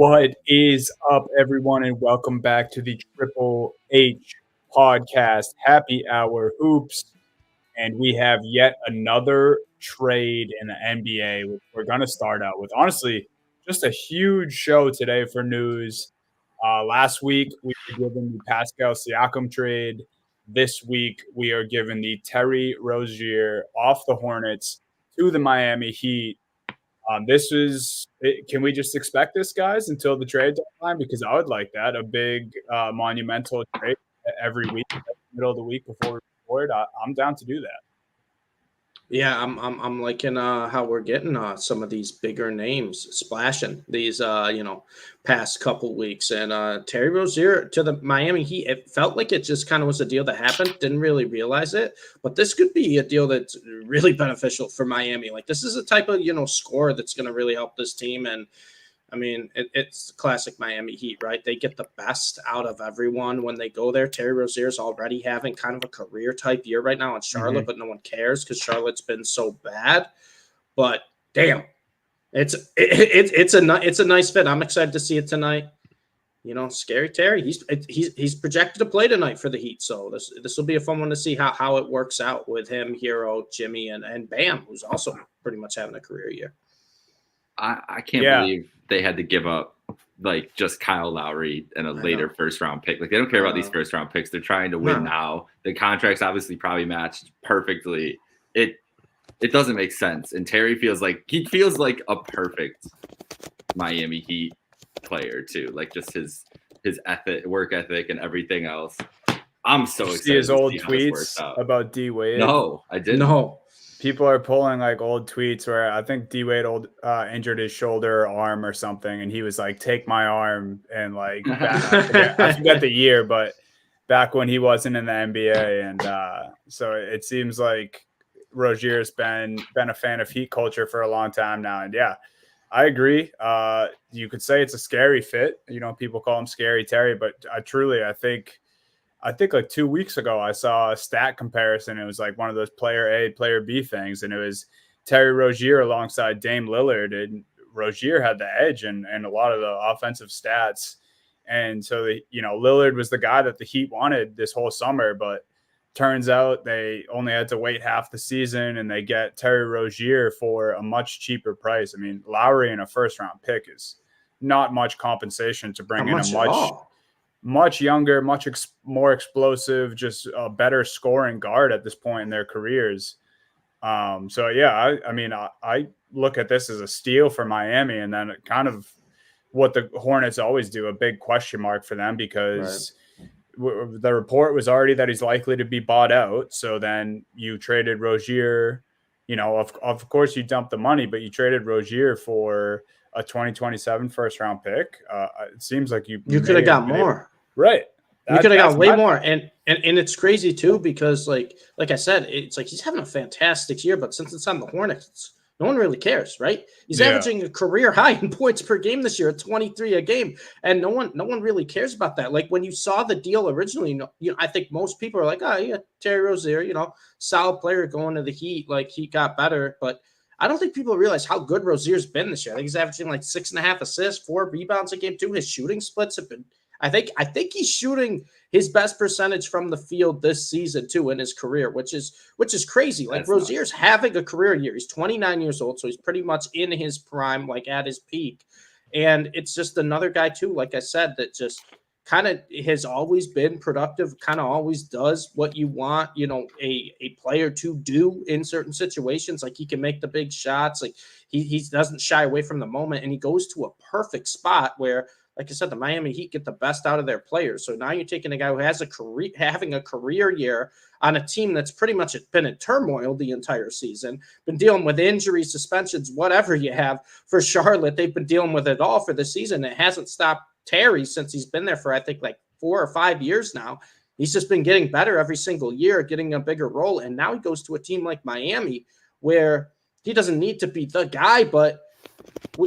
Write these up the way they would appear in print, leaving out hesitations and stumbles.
What is up, everyone, and welcome back to the Triple H podcast, Happy Hour Hoops. And we have yet another trade in the NBA, which we're going to start out with. Honestly, just a huge show today for news. Last week, we were given the Pascal Siakam trade. This week, we are given the Terry Rozier off the Hornets to the Miami Heat. This is. Can we just expect this, guys, until the trade deadline? Because I would like that, a big monumental trade every week, middle of the week before we record. I'm down to do that. Yeah, I'm liking how we're getting some of these bigger names splashing these past couple weeks, and Terry Rozier to the Miami Heat. It felt like it just kind of was a deal that happened. Didn't really realize it, but this could be a deal that's really beneficial for Miami. Like this is a type of score that's going to really help this team. And I mean, it's classic Miami Heat, right? They get the best out of everyone when they go there. Terry Rozier's already having kind of a career type year right now in Charlotte, but no one cares because Charlotte's been so bad. But damn, it's a nice fit. I'm excited to see it tonight. Scary Terry. He's projected to play tonight for the Heat, so this will be a fun one to see how it works out with him, Hero, Jimmy, and Bam, who's also pretty much having a career year. I can't believe they had to give up like just Kyle Lowry and a later first round pick. Like they don't care about these first round picks. They're trying to win now. The contracts obviously probably matched perfectly. It doesn't make sense. And Terry feels like a perfect Miami Heat player too. Like just his work ethic and everything else. I'm so excited. See his old tweets about D Wade? No, I didn't. No. People are pulling like old tweets where I think D Wade injured his shoulder or arm or something, and he was like, "Take my arm," and like I forget the year, but back when he wasn't in the NBA, and so it seems like Rozier's been a fan of Heat culture for a long time now, and yeah, I agree. You could say it's a scary fit. People call him Scary Terry, but I think like 2 weeks ago, I saw a stat comparison. It was like one of those player A, player B things. And it was Terry Rozier alongside Dame Lillard. And Rozier had the edge and a lot of the offensive stats. And so, Lillard was the guy that the Heat wanted this whole summer. But turns out they only had to wait half the season and they get Terry Rozier for a much cheaper price. I mean, Lowry in a first-round pick is not much compensation to bring in a much younger, much more explosive, just a better scoring guard at this point in their careers. So yeah, I look at this as a steal for Miami, and then kind of what the Hornets always do, a big question mark for them because the report was already that he's likely to be bought out. So then you traded Rozier, of course you dumped the money, but you traded Rozier for a 2027 first round pick. It seems like you could have got more. Right. You could have got way more. And it's crazy too, because like I said, it's like he's having a fantastic year, but since it's on the Hornets, no one really cares, right? He's averaging a career high in points per game this year at 23 a game. And no one really cares about that. Like when you saw the deal originally, I think most people are like, oh yeah, Terry Rozier, solid player going to the Heat, like he got better, but I don't think people realize how good Rozier's been this year. I think he's averaging like 6.5 assists, 4 rebounds a game too. His shooting splits have been, I think he's shooting his best percentage from the field this season too in his career, which is crazy. Like Rozier's having a career year. He's 29 years old, so he's pretty much in his prime, like at his peak. And it's just another guy too, like I said, that just kind of has always been productive, kind of always does what you want, a player to do in certain situations. Like he can make the big shots. Like he doesn't shy away from the moment, and he goes to a perfect spot where, like I said, the Miami Heat get the best out of their players. So now you're taking a guy who has having a career year on a team that's pretty much been in turmoil the entire season, been dealing with injuries, suspensions, whatever you have for Charlotte. They've been dealing with it all for the season. It hasn't stopped Terry since he's been there for, I think, like 4 or 5 years now. He's just been getting better every single year, getting a bigger role. And now he goes to a team like Miami where he doesn't need to be the guy, but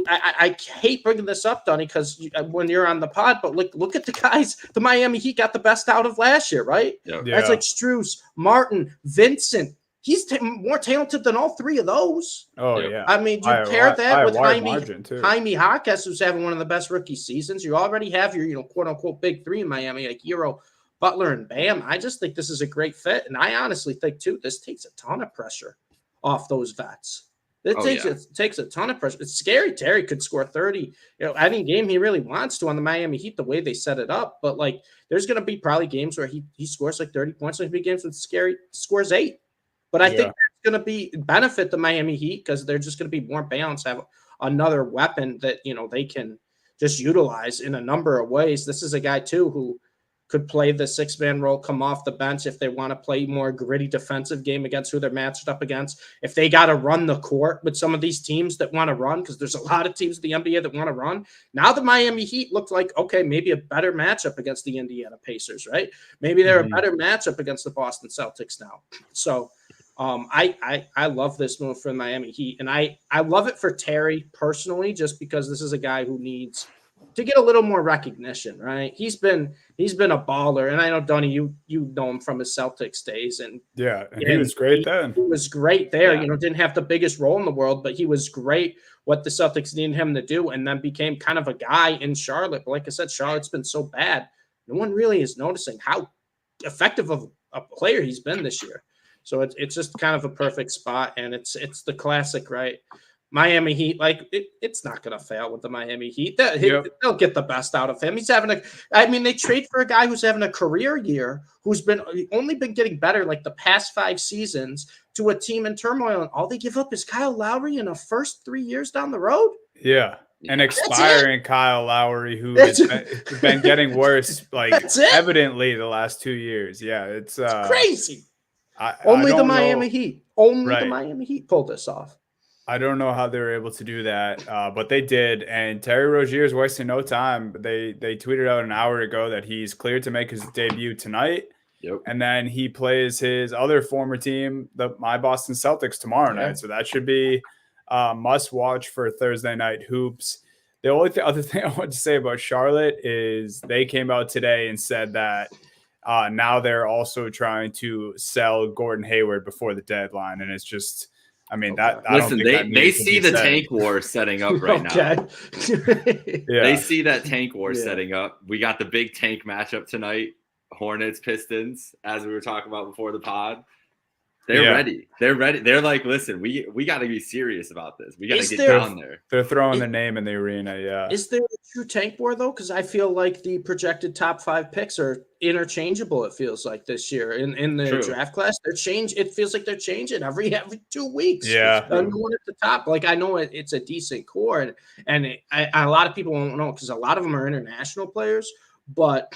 I hate bringing this up, Donnie, because when you're on the pod, but look at the guys the Miami Heat got the best out of last year, right? Yeah. Guys like Strus, Martin, Vincent, he's more talented than all three of those. Oh, yeah. I mean, you pair that with Jaime Jaquez, who's having one of the best rookie seasons. You already have your, quote unquote, big three in Miami, like Hero, Butler, and Bam. I just think this is a great fit. And I honestly think, too, this takes a ton of pressure off those vets. It takes a ton of pressure. It's scary. Terry could score 30, any game he really wants to on the Miami Heat, the way they set it up. But, like, there's going to be probably games where he scores like 30 points. There's going to be games with Scary scores 8. But I think that's going to benefit the Miami Heat because they're just going to be more balanced, have another weapon that, they can just utilize in a number of ways. This is a guy, too, who could play the six-man role, come off the bench if they want to play more gritty defensive game against who they're matched up against. If they got to run the court with some of these teams that want to run, because there's a lot of teams in the NBA that want to run. Now the Miami Heat looked like, okay, maybe a better matchup against the Indiana Pacers, right? Maybe they're a better matchup against the Boston Celtics now. So I love this move for the Miami Heat, and I love it for Terry personally, just because this is a guy who needs to get a little more recognition, right? He's been a baller, and I know, Donnie, you know him from his Celtics days, and he was great then. He was great there. Didn't have the biggest role in the world, but he was great what the Celtics needed him to do, and then became kind of a guy in Charlotte. But like I said, Charlotte's been so bad, no one really is noticing how effective of a player he's been this year. So it's just kind of a perfect spot, and it's the classic, right? Miami Heat, like it's not going to fail with the Miami Heat. They'll get the best out of him. He's having they trade for a guy who's having a career year, who's only been getting better like the past 5 seasons, to a team in turmoil, and all they give up is Kyle Lowry in the first 3 years down the road. Yeah. An expiring Kyle Lowry who has been getting worse, like evidently the last 2 years. Yeah, it's crazy. Only the Miami Heat pulled this off. I don't know how they were able to do that, but they did. And Terry Rozier is wasting no time. They tweeted out an hour ago that he's cleared to make his debut tonight. Yep. And then he plays his other former team, my Boston Celtics, tomorrow night. So that should be must watch for Thursday night hoops. The only other thing I want to say about Charlotte is they came out today and said that now they're also trying to sell Gordon Hayward before the deadline. And it's just, they see the tank war setting up right now. They see that tank war setting up. We got the big tank matchup tonight. Hornets, Pistons, as we were talking about before the pod. They're ready. They're ready. They're like, listen, we got to be serious about this. We got to get down there. They're throwing their name in the arena. Yeah. Is there a true tank war though? Because I feel like the projected top 5 picks are interchangeable. It feels like this year in the draft class, it feels like they're changing every 2 weeks. Yeah. One at the top. Like I know it's a decent core, and a lot of people won't know because a lot of them are international players, but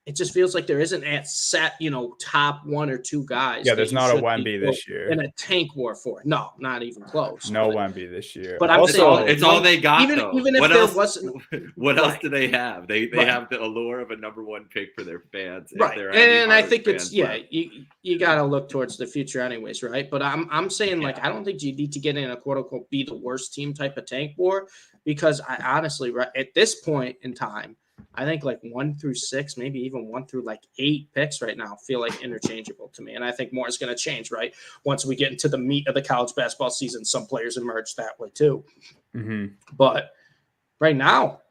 it just feels like there isn't a set, top 1 or 2 guys. Yeah, there's not a Wemby this year. In a tank war for. No, not even close. No Wemby this year. But I'm saying, it's all they got, though. Even if there wasn't. What else do they have? They have the allure of a number 1 pick for their fans. Right. And I think it's, you got to look towards the future anyways, right? But I'm saying, I don't think you need to get in a quote-unquote be the worst team type of tank war, because I honestly, at this point in time, I think 1 through 6, maybe even 1 through 8 picks right now feel like interchangeable to me. And I think more is going to change, right? Once we get into the meat of the college basketball season, some players emerge that way too. Mm-hmm. But right now,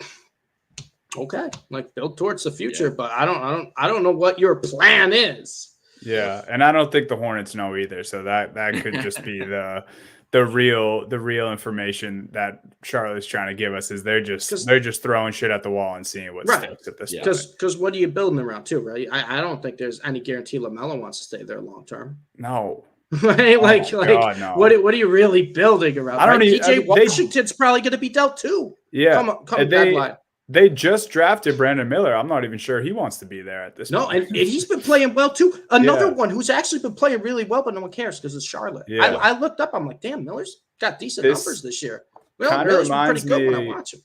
okay, build towards the future. But I don't know what your plan is. Yeah, and I don't think the Hornets know either. So that could just be the real information that Charlotte's trying to give us is they're just throwing shit at the wall and seeing what sticks at this point. Because what are you building around too, right? I don't think there's any guarantee LaMelo wants to stay there long term. No. Right? God, no. What are you really building around? PJ Washington's probably going to be dealt too. Yeah. Come deadline. They just drafted Brandon Miller. I'm not even sure he wants to be there at this point. No, and he's been playing well too. Another one who's actually been playing really well, but no one cares because it's Charlotte. Yeah. I looked up. I'm like, damn, Miller's got decent numbers this year. Well, Miller's been pretty good when I watch him.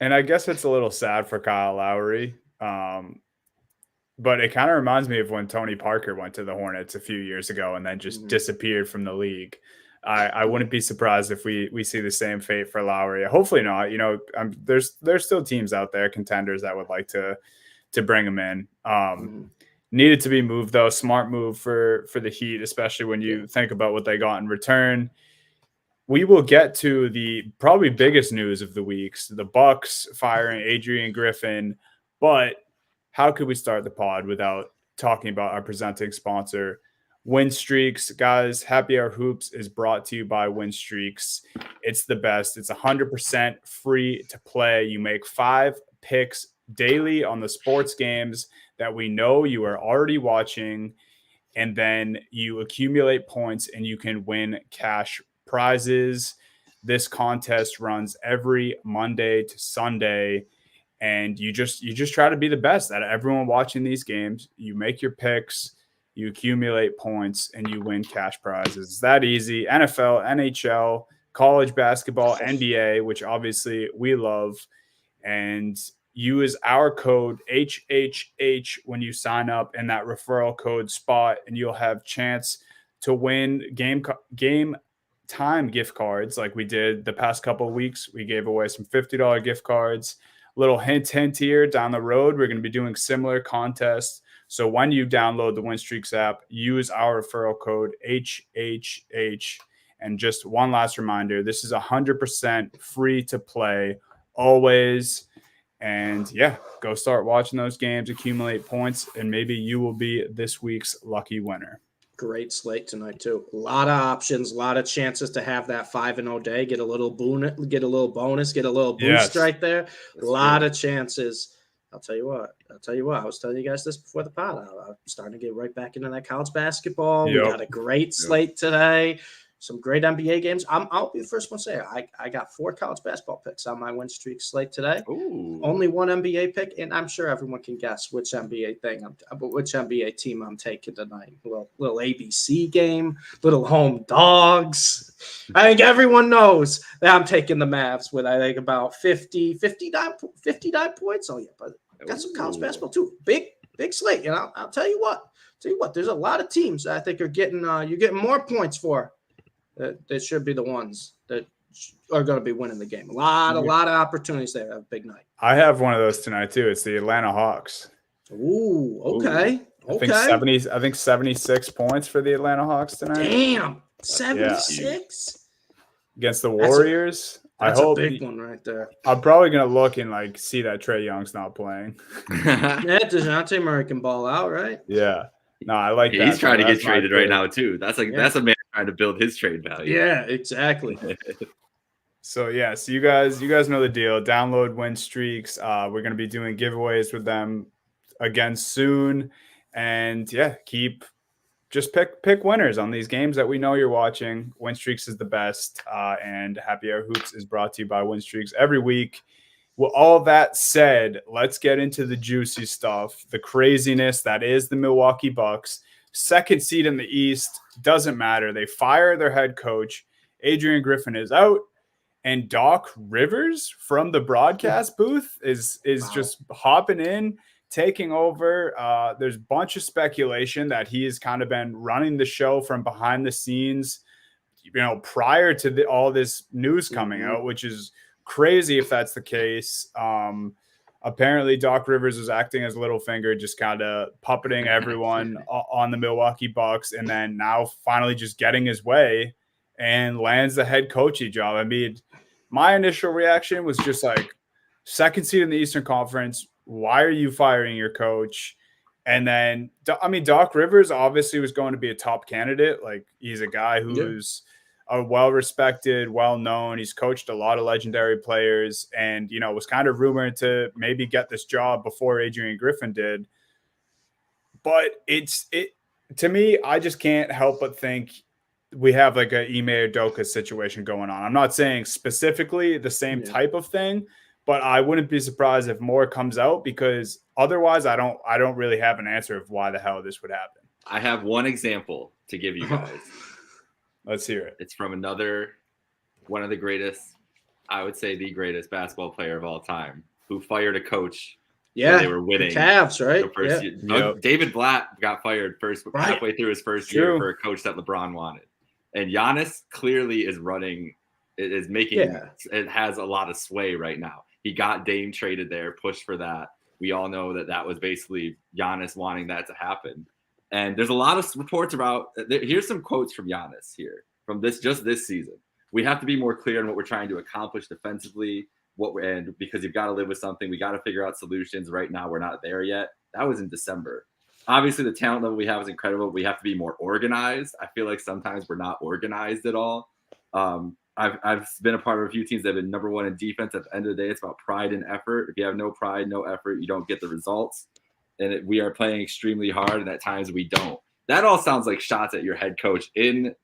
And I guess it's a little sad for Kyle Lowry. But it kind of reminds me of when Tony Parker went to the Hornets a few years ago and then just disappeared from the league. I wouldn't be surprised if we see the same fate for Lowry. Hopefully not. There's still teams out there, contenders that would like to bring him in. Needed to be moved though. Smart move for the Heat, especially when you think about what they got in return. We will get to the probably biggest news of the weeks, the Bucks firing Adrian Griffin. But how could we start the pod without talking about our presenting sponsor, Win Streaks? Guys, Happy Hour Hoops is brought to you by Win Streaks. It's the best. It's 100% free to play. You make 5 picks daily on the sports games that we know you are already watching, and then you accumulate points and you can win cash prizes. This contest runs every Monday to Sunday, and you just try to be the best out of everyone watching these games. You make your picks, you accumulate points, and you win cash prizes. It's that easy. NFL, NHL, college basketball, NBA, which obviously we love, and use our code HHH when you sign up in that referral code spot, and you'll have chance to win game time gift cards like we did the past couple of weeks. We gave away some $50 gift cards. Little hint here, down the road, we're going to be doing similar contests. So when you download the WinStreaks app, use our referral code HHH. And just one last reminder, this is 100% free to play always. And yeah, go start watching those games, accumulate points, and maybe you will be this week's lucky winner. Great slate tonight too. A lot of options, a lot of chances to have that 5-0 day. Get a little bonus, get a little boost right there. A lot of chances. I'll tell you what. I was telling you guys this before the pod. I'm starting to get right back into that college basketball. We got a great slate today. Some great NBA games. I'll be the first one to say I got 4 college basketball picks on my win streak slate today. Ooh. Only 1 NBA pick, and I'm sure everyone can guess which NBA team I'm taking tonight. Little ABC game, little home dogs. I think everyone knows that I'm taking the Mavs with I think about 59 points. Oh yeah, but I got some college basketball too. Big slate, and I'll tell you what. There's a lot of teams that I think are getting you're getting more points for. That should be the ones that are going to be winning the game. A lot of opportunities there. A big night. I have one of those tonight too. It's the Atlanta Hawks. Ooh, okay. I think 76 points for the Atlanta Hawks tonight. Damn, 76 against the Warriors. That's a big one right there. I'm probably gonna look and see that Trae Young's not playing. Yeah, DeJounte Murray can ball out, right? Yeah. No, I like that. He's trying to get traded right now too. That's a man trying to build his trade value. Yeah, exactly. So you guys know the deal. Download Win Streaks. We're gonna be doing giveaways with them again soon, and pick winners on these games that we know you're watching. Win Streaks is the best, and Happy Hour Hoops is brought to you by Win Streaks every week. Well, all that said, let's get into the juicy stuff, the craziness that is the Milwaukee Bucks. Second seed in the East, doesn't matter. They fire their head coach. Adrian Griffin is out, and Doc Rivers from the broadcast booth is just hopping in, taking over. There's a bunch of speculation that he has kind of been running the show from behind the scenes, prior to all this news coming out, which is crazy if that's the case. Apparently Doc Rivers was acting as Littlefinger, just kind of puppeting everyone on the Milwaukee Bucks, and then now finally just getting his way and lands the head coaching job. I mean, my initial reaction was just second seed in the Eastern Conference. Why are you firing your coach? And then, Doc Rivers obviously was going to be a top candidate. He's a guy who's a well-respected, well-known. He's coached a lot of legendary players and, was kind of rumored to maybe get this job before Adrian Griffin did. But to me, I just can't help but think we have a Ime Udoka situation going on. I'm not saying specifically the same type of thing, but I wouldn't be surprised if more comes out, because otherwise I don't really have an answer of why the hell this would happen. I have one example to give you guys. Let's hear it. It's from one of the greatest, I would say the greatest basketball player of all time, who fired a coach when they were winning. The Cavs, right? The first year. Yep. David Blatt got fired halfway through his first year for a coach that LeBron wanted. And Giannis clearly is it has a lot of sway right now. He got Dame traded there, pushed for that. We all know that was basically Giannis wanting that to happen. And there's a lot of reports about. Here's some quotes from Giannis here from this season. We have to be more clear on what we're trying to accomplish defensively. And because you've got to live with something, we got to figure out solutions. Right now, we're not there yet. That was in December. Obviously, the talent level we have is incredible. We have to be more organized. I feel like sometimes we're not organized at all. I've been a part of a few teams that have been number one in defense. At the end of the day, it's about pride and effort. If you have no pride, no effort, you don't get the results. And we are playing extremely hard, and at times we don't. That all sounds like shots at your head coach in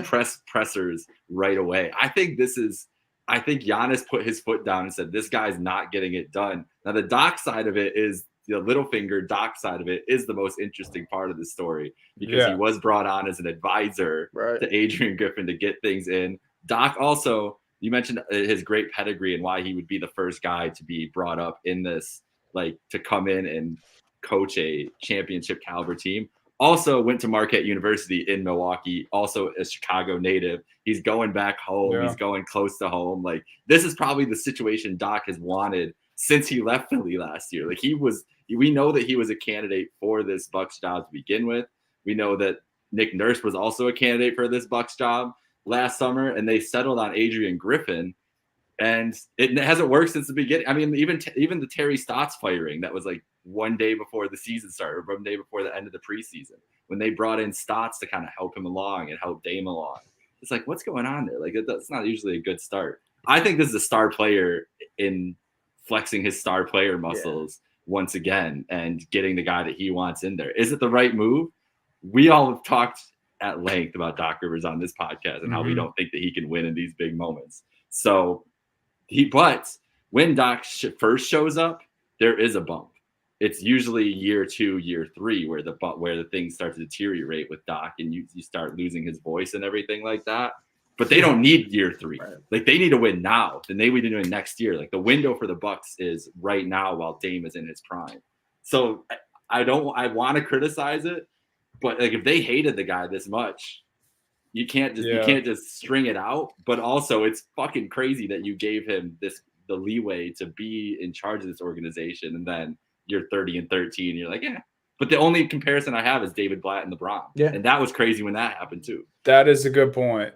pressers right away. I think Giannis put his foot down and said, this guy's not getting it done. Now, the Doc side of it is the little finger Doc side of it is the most interesting part of the story because he was brought on as an advisor to Adrian Griffin to get things in. Doc also, you mentioned his great pedigree and why he would be the first guy to be brought up in this, like to come in and coach a championship caliber team. Also went to Marquette University in Milwaukee, also a Chicago native. He's going back home. Yeah. He's going close to home. Like, this is probably the situation Doc has wanted since he left Philly last year. Like, we know that he was a candidate for this Bucks job to begin with. We know that Nick Nurse was also a candidate for this Bucks job last summer, and they settled on Adrian Griffin. And it hasn't worked since the beginning. I mean, even the Terry Stotts firing, that was like one day before the season started, or one day before the end of the preseason, when they brought in Stotts to kind of help him along and help Dame along. It's like, what's going on there? Like, that's not usually a good start. I think this is a star player in flexing his star player muscles once again and getting the guy that he wants in there. Is it the right move? We all have talked at length about Doc Rivers on this podcast and how we don't think that he can win in these big moments. So but when Doc first shows up, there is a bump. It's usually year 2, year 3 where the things start to deteriorate with Doc and you start losing his voice and everything like that. But they don't need year 3. Right. Like, they need to win now. Then they would be doing next year. Like, the window for the Bucks is right now while Dame is in his prime. So I want to criticize it, but like, if they hated the guy this much, you can't just string it out. But also, it's fucking crazy that you gave him the leeway to be in charge of this organization, and then you're 30-13. And you're like, yeah. But the only comparison I have is David Blatt and LeBron. Yeah, and that was crazy when that happened too. That is a good point.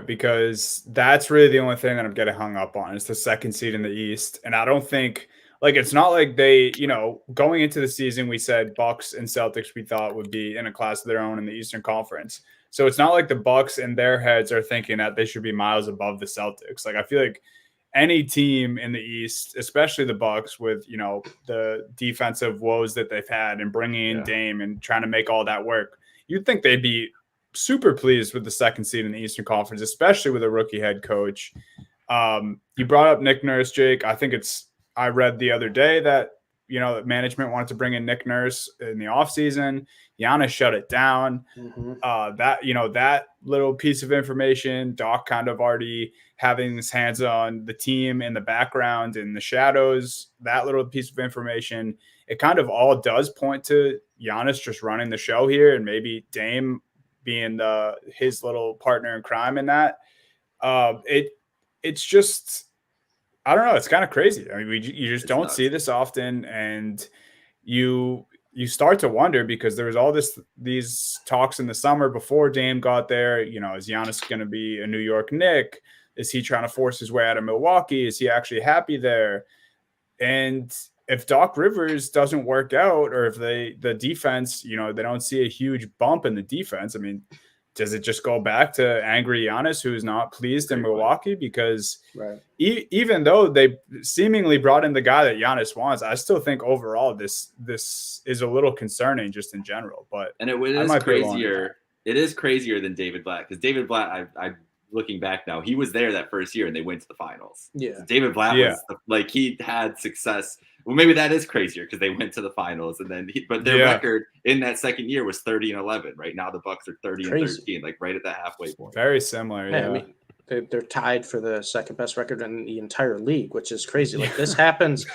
Because that's really the only thing that I'm getting hung up on is the second seed in the East. And I don't think, like, it's not like they, going into the season, we said Bucks and Celtics we thought would be in a class of their own in the Eastern Conference. So it's not like the Bucks in their heads are thinking that they should be miles above the Celtics. Like, I feel like any team in the East, especially the Bucks, with, the defensive woes that they've had and bringing in Dame and trying to make all that work, you'd think they'd be super pleased with the second seed in the Eastern Conference, especially with a rookie head coach. You brought up Nick Nurse, Jake. I read the other day that, management wanted to bring in Nick Nurse in the offseason. Giannis shut it down. That little piece of information, Doc kind of already having his hands on the team in the background, in the shadows, that little piece of information, it kind of all does point to Giannis just running the show here, and maybe Dame being his little partner in crime in that. It's just, I don't know. It's kind of crazy. I mean, you just don't see this often, and you start to wonder, because there was all these talks in the summer before Dame got there. Is Giannis going to be a New York Knick? Is he trying to force his way out of Milwaukee? Is he actually happy there? And if Doc Rivers doesn't work out, or if the defense, they don't see a huge bump in the defense, I mean, does it just go back to angry Giannis, who's not pleased in Milwaukee? Because even though they seemingly brought in the guy that Giannis wants, I still think overall this is a little concerning just in general. But it is crazier. It is crazier than David Blatt, because David Blatt, I looking back now, he was there that first year and they went to the finals. Yeah, so David Blatt was he had success. Well, maybe that is crazier because they went to the finals, and then but their record in that second year was 30-11. Right now, the Bucks are 30-13, like right at that halfway point. Very similar. Yeah, I mean, they're tied for the second best record in the entire league, which is crazy. Like this happens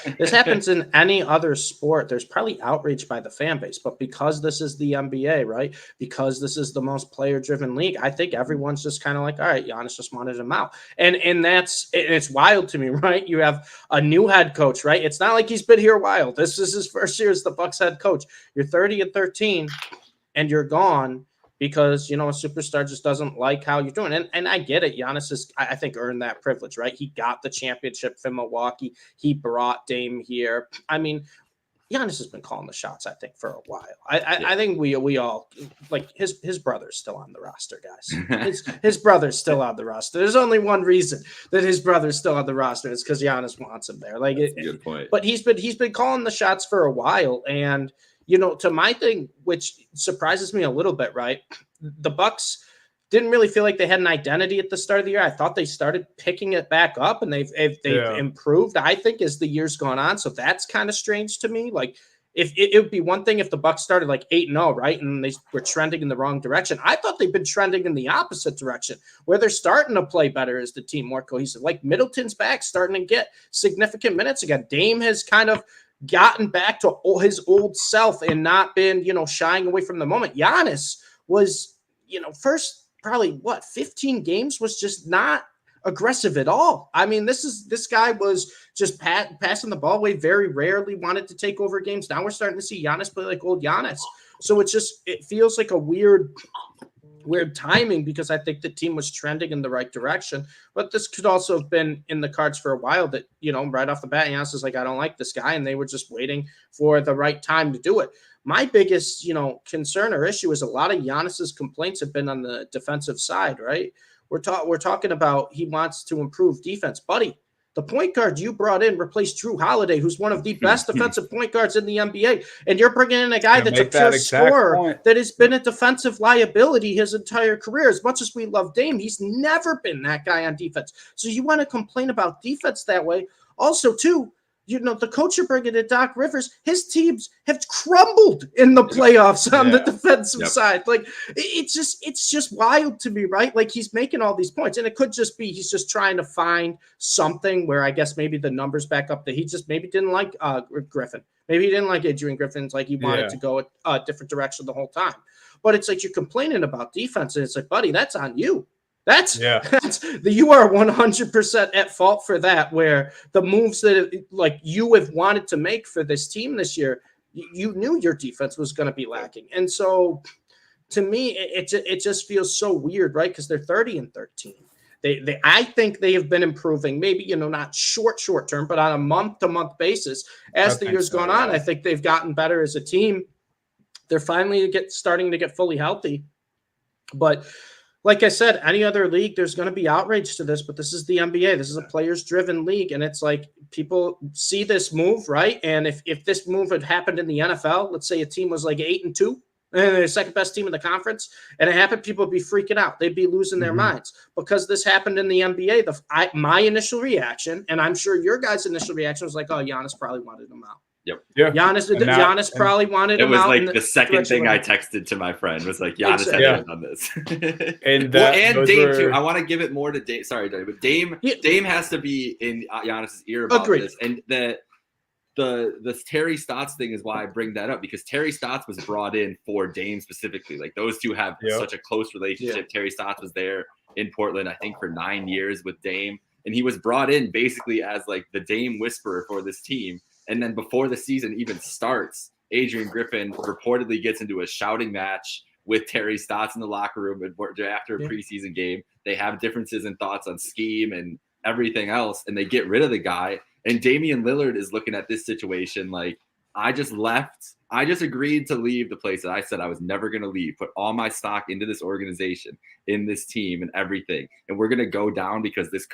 in any other sport. There's probably outrage by the fan base, but because this is the NBA, right? Because this is the most player-driven league, I think everyone's just kind of like, all right, Giannis just wanted him out, and it's wild to me, right? You have a new head coach, right? It's not like he's been here a while. This is his first year as the Bucks head coach. You're 30-13, and you're gone. Because, a superstar just doesn't like how you're doing. And I get it. Giannis has, I think, earned that privilege, right? He got the championship from Milwaukee. He brought Dame here. I mean, Giannis has been calling the shots, I think, for a while. I think we all, like, his brother's still on the roster, guys. His brother's still on the roster. There's only one reason that his brother's still on the roster. It's because Giannis wants him there. Like, that's a good point. But he's been calling the shots for a while. And to my thing, which surprises me a little bit, right? The Bucks didn't really feel like they had an identity at the start of the year. I thought they started picking it back up, and they've improved, I think, as the year's gone on. So that's kind of strange to me. Like, if it would be one thing if the Bucks started like 8-0, right, and they were trending in the wrong direction. I thought they've been trending in the opposite direction, where they're starting to play better as the team, more cohesive. Like Middleton's back, starting to get significant minutes again. Dame has kind of gotten back to his old self and not been, shying away from the moment. Giannis was, first probably 15 games was just not aggressive at all. I mean, this guy was just passing the ball away, very rarely wanted to take over games. Now we're starting to see Giannis play like old Giannis. So it feels like a weird timing, because I think the team was trending in the right direction. But this could also have been in the cards for a while that, right off the bat, Giannis is like, I don't like this guy. And they were just waiting for the right time to do it. My biggest, concern or issue is a lot of Giannis's complaints have been on the defensive side, right? We're talking about he wants to improve defense. Buddy, the point guard you brought in replaced Drew Holiday, who's one of the best defensive point guards in the NBA. And you're bringing in a guy that's a pure scorer that has been a defensive liability his entire career. As much as we love Dame, he's never been that guy on defense. So you want to complain about defense that way. Also, too, the coach you're bringing in, Doc Rivers, his teams have crumbled in the playoffs on the defensive side. Like, it's just wild to me, right? Like, he's making all these points, and it could just be he's just trying to find something where I guess maybe the numbers back up that he just maybe didn't like Griffin. Maybe he didn't like Adrian Griffin. It's like he wanted to go a different direction the whole time. But it's like you're complaining about defense, and it's like, buddy, that's on you. You are 100% at fault for that, where the moves that like you have wanted to make for this team this year, you knew your defense was going to be lacking. And so to me, it just feels so weird, right? Because they're 30-13. I think they have been improving, maybe, not short term, but on a month-to-month basis. As the year's gone on, I think they've gotten better as a team. They're finally starting to get fully healthy. But like I said, any other league, there's going to be outrage to this, but this is the NBA. This is a players-driven league, and it's like people see this move, right? And if this move had happened in the NFL, let's say a team was like 8-2, and they're the second best team in the conference, and it happened, people would be freaking out. They'd be losing their minds. Because this happened in the NBA, my initial reaction, and I'm sure your guys' initial reaction was like, oh, Giannis probably wanted him out. Yep. Yeah. Giannis probably wanted him out. It was like the second thing I texted to my friend was like, Giannis had done this. and Dame too. I want to give it more to Dame. Sorry, Dame, but Dame has to be in Giannis's ear about this. And the Terry Stotts thing is why I bring that up, because Terry Stotts was brought in for Dame specifically. Like, those two have such a close relationship. Yeah. Terry Stotts was there in Portland, I think, for 9 years with Dame. And he was brought in basically as like the Dame whisperer for this team. And then before the season even starts, Adrian Griffin reportedly gets into a shouting match with Terry Stotts in the locker room after a preseason game. They have differences in thoughts on scheme and everything else, and they get rid of the guy. And Damian Lillard is looking at this situation like, I just agreed to leave the place that I said I was never going to leave, put all my stock into this organization, in this team and everything. And we're going to go down because this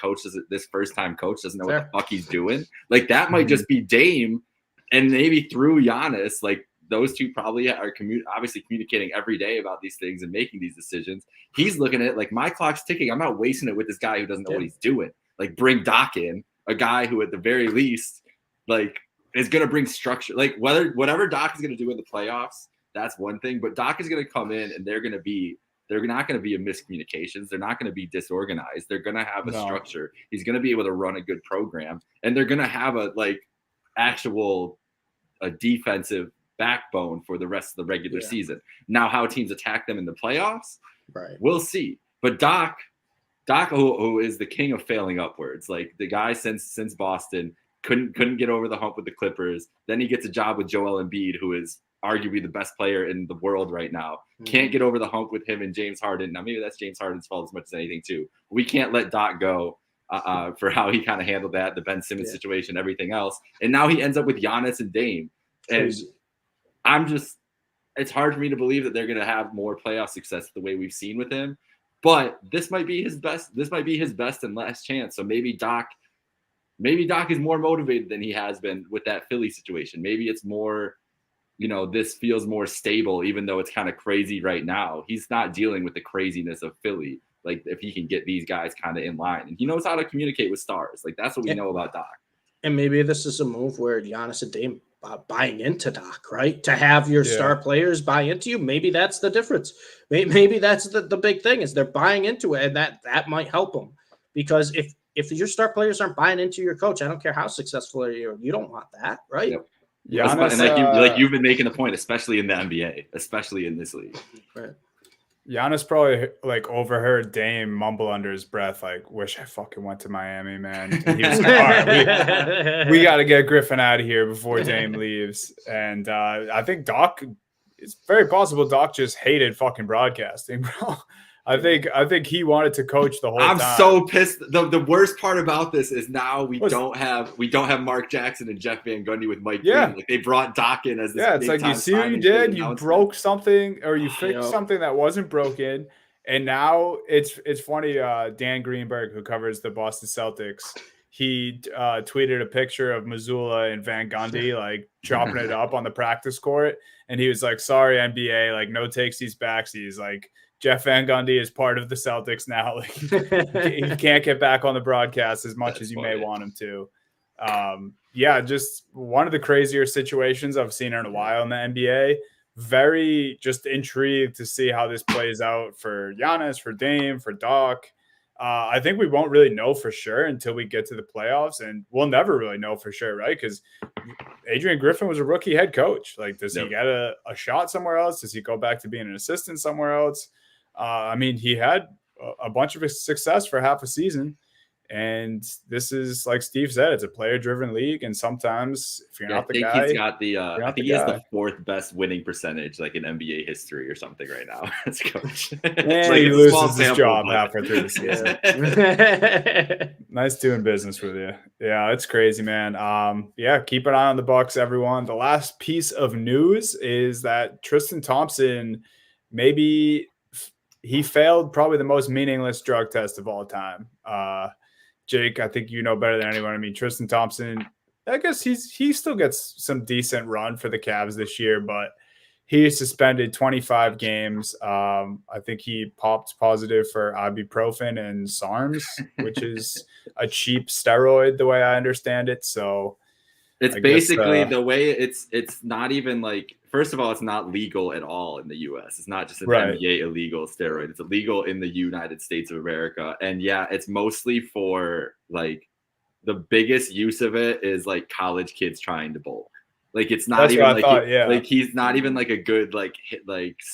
first-time coach doesn't know what the fuck he's doing. Like, that might just be Dame, and maybe through Giannis, like, those two probably are obviously communicating every day about these things and making these decisions. He's looking at it like, my clock's ticking. I'm not wasting it with this guy who doesn't know what he's doing. Like, bring Doc in, a guy who at the very least, like, is going to bring structure. Like, whatever Doc is going to do in the playoffs, that's one thing. But Doc is going to come in, and they're going to be They're not going to be a miscommunications. They're not going to be disorganized. They're going to have a structure. He's going to be able to run a good program, and they're going to have a defensive backbone for the rest of the regular season. Now, how teams attack them in the playoffs, right? We'll see. But Doc, who is the king of failing upwards, like the guy since Boston couldn't get over the hump with the Clippers. Then he gets a job with Joel Embiid, who is arguably the best player in the world right now. Can't get over the hump with him and James Harden. Now, maybe that's James Harden's fault as much as anything, too. We can't let Doc go for how he kind of handled that, the Ben Simmons situation, everything else. And now he ends up with Giannis and Dame. And it's hard for me to believe that they're going to have more playoff success the way we've seen with him. But this might be his best. This might be his best and last chance. So maybe Doc is more motivated than he has been with that Philly situation. Maybe it's more, this feels more stable, even though it's kind of crazy right now. He's not dealing with the craziness of Philly. Like, if he can get these guys kind of in line, and he knows how to communicate with stars. Like, that's what we know about Doc. And maybe this is a move where Giannis and Dame buying into Doc, right? To have your star players buy into you. Maybe that's the difference. Maybe that's the big thing, is they're buying into it, and that might help them. Because if your star players aren't buying into your coach, I don't care how successful you are, you don't want that, right? Yep. Giannis, and you've been making the point, especially in the NBA, especially in this league. Right. Giannis probably overheard Dame mumble under his breath, like, "Wish I fucking went to Miami, man." And he was like, "All right, we got to get Griffin out of here before Dame leaves." And I think it's very possible Doc just hated fucking broadcasting, bro. I think he wanted to coach the whole time. I'm so pissed. The worst part about this is now we don't have Mark Jackson and Jeff Van Gundy with Mike Green. Like, they brought Doc in as this. Yeah, it's like, you see what you did? You broke something, or you fixed something that wasn't broken. And now it's funny. Dan Greenberg, who covers the Boston Celtics, he tweeted a picture of Mazzulla and Van Gundy like chopping it up on the practice court, and he was like, "Sorry, NBA, like, no takes these backs." He's like, Jeff Van Gundy is part of the Celtics now. Like, he can't get back on the broadcast as much as you may want him to. Just one of the crazier situations I've seen in a while in the NBA. Very just intrigued to see how this plays out for Giannis, for Dame, for Doc. I think we won't really know for sure until we get to the playoffs, and we'll never really know for sure, right? Because Adrian Griffin was a rookie head coach. Like, does he get a shot somewhere else? Does he go back to being an assistant somewhere else? He had a bunch of success for half a season, and this is, like Steve said, it's a player-driven league, and sometimes if you're not the guy, I think he has the fourth best winning percentage like in NBA history or something right now as coach. And he loses his job halfway through the season. Nice doing business with you. Yeah, it's crazy, man. Keep an eye on the Bucks, everyone. The last piece of news is that Tristan Thompson maybe he failed probably the most meaningless drug test of all time. Jake, I think you know better than anyone. I mean, Tristan Thompson, I guess he still gets some decent run for the Cavs this year, but he is suspended 25 games. I think he popped positive for ibuprofen and SARMs, which is a cheap steroid, the way I understand it. So it's basically the way it's not even like, first of all, it's not legal at all in the US. It's not just an NBA illegal steroid. It's illegal in the United States of America. And yeah, it's mostly for like, the biggest use of it is like college kids trying to bulk. Like, it's not even like, like he's not even like a good like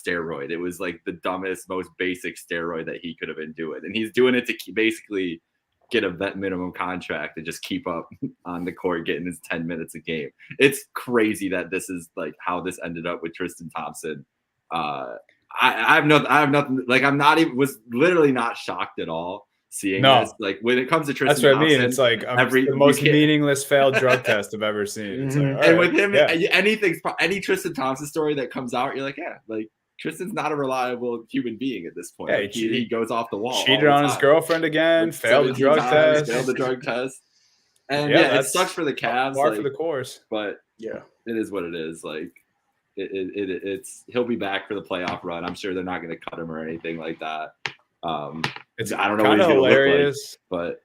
steroid. It was like the dumbest, most basic steroid that he could have been doing. And he's doing it to basically get a vet minimum contract and just keep up on the court, getting his 10 minutes a game. It's crazy that this is like how this ended up with Tristan Thompson. I have nothing, like, was literally not shocked at all seeing this. Like, when it comes to Tristan Thompson, Thompson, it's like the most meaningless failed drug test I've ever seen. It's like, and with him, any Tristan Thompson story that comes out, you're like, yeah, like, Tristan's not a reliable human being at this point. Like, he goes off the wall. Cheated on his girlfriend again. Failed the drug test. And it sucks for the Cavs. Par for the course. But yeah, it is what it is. Like, it's he'll be back for the playoff run. I'm sure they're not going to cut him or anything like that. I don't know what he's going to look like, but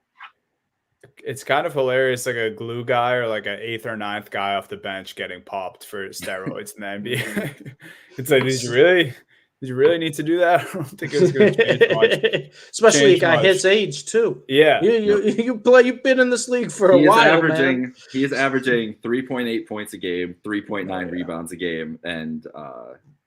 it's kind of hilarious, like a glue guy or like an 8th or 9th guy off the bench getting popped for steroids in the NBA. It's like, did Did you really need to do that? I don't think it was going to change much. Especially a guy his age too. Yeah, you've been in this league for a while, man. He is averaging 3.8 points a game, 3.9 rebounds a game, and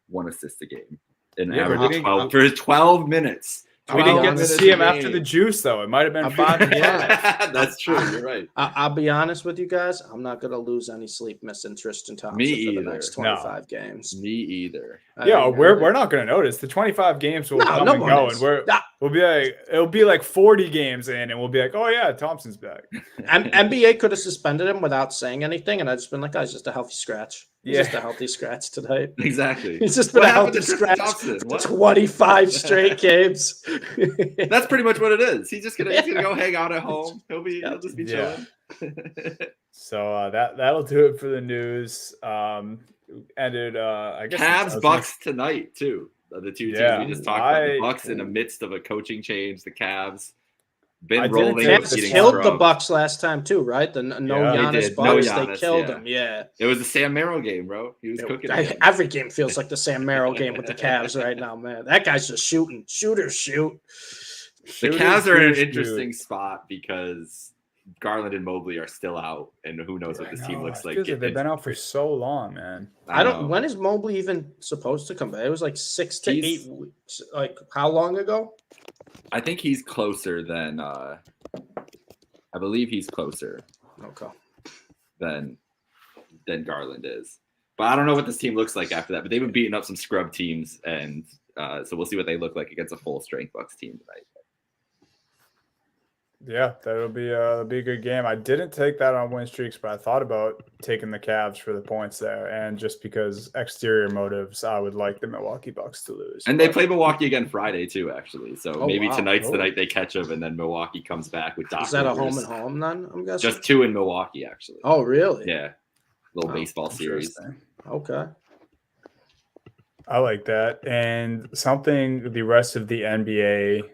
1 assist a game. In average for 12 minutes. We didn't get to see him after the juice, though. It might have been 5 and 5. That's true. You're right. I'll be honest with you guys. I'm not going to lose any sleep missing Tristan Thompson for the next 25 games. Me either. We're not going to notice. The 25 games will come and go, and we'll be like, it'll be like 40 games in, and we'll be like, oh yeah, Thompson's back. NBA could have suspended him without saying anything, and I'd just been like, guys, just a healthy scratch. He's just a healthy scratch tonight. Exactly. He's just been a healthy scratch for 25 straight games. That's pretty much what it is. He's gonna go hang out at home. He'll just be chilling. So that'll do it for the news. Ended I guess Cavs Bucks tonight too. The two teams we just talked about. The Bucks in the midst of a coaching change. The Cavs been rolling. Cavs killed the Bucks last time too, right? The Giannis Bucks, they killed them. Yeah, it was the Sam Merrill game, bro. He was cooking. Every game feels like the Sam Merrill game with the Cavs right now, man. That guy's just shooting. Shooters shoot. The Cavs are in an interesting spot because Garland and Mobley are still out, and who knows what this team looks like. They've been out for so long, man. I don't. When is Mobley even supposed to come back? It was like 6 to 8 weeks. Like how long ago? I think he's closer than. I believe he's closer. Okay. Than Garland is, but I don't know what this team looks like after that. But they've been beating up some scrub teams, and so we'll see what they look like against a full strength Bucks team tonight. Yeah, that'll be a good game. I didn't take that on win streaks, but I thought about taking the Cavs for the points there. And just because exterior motives, I would like the Milwaukee Bucks to lose. And they play Milwaukee again Friday too, actually. So tonight's the night they catch them, and then Milwaukee comes back with Doc. Is that a home and home then? I'm guessing just 2 in Milwaukee, actually. Oh, really? Yeah, little baseball series. Okay. I like that. And something the rest of the NBA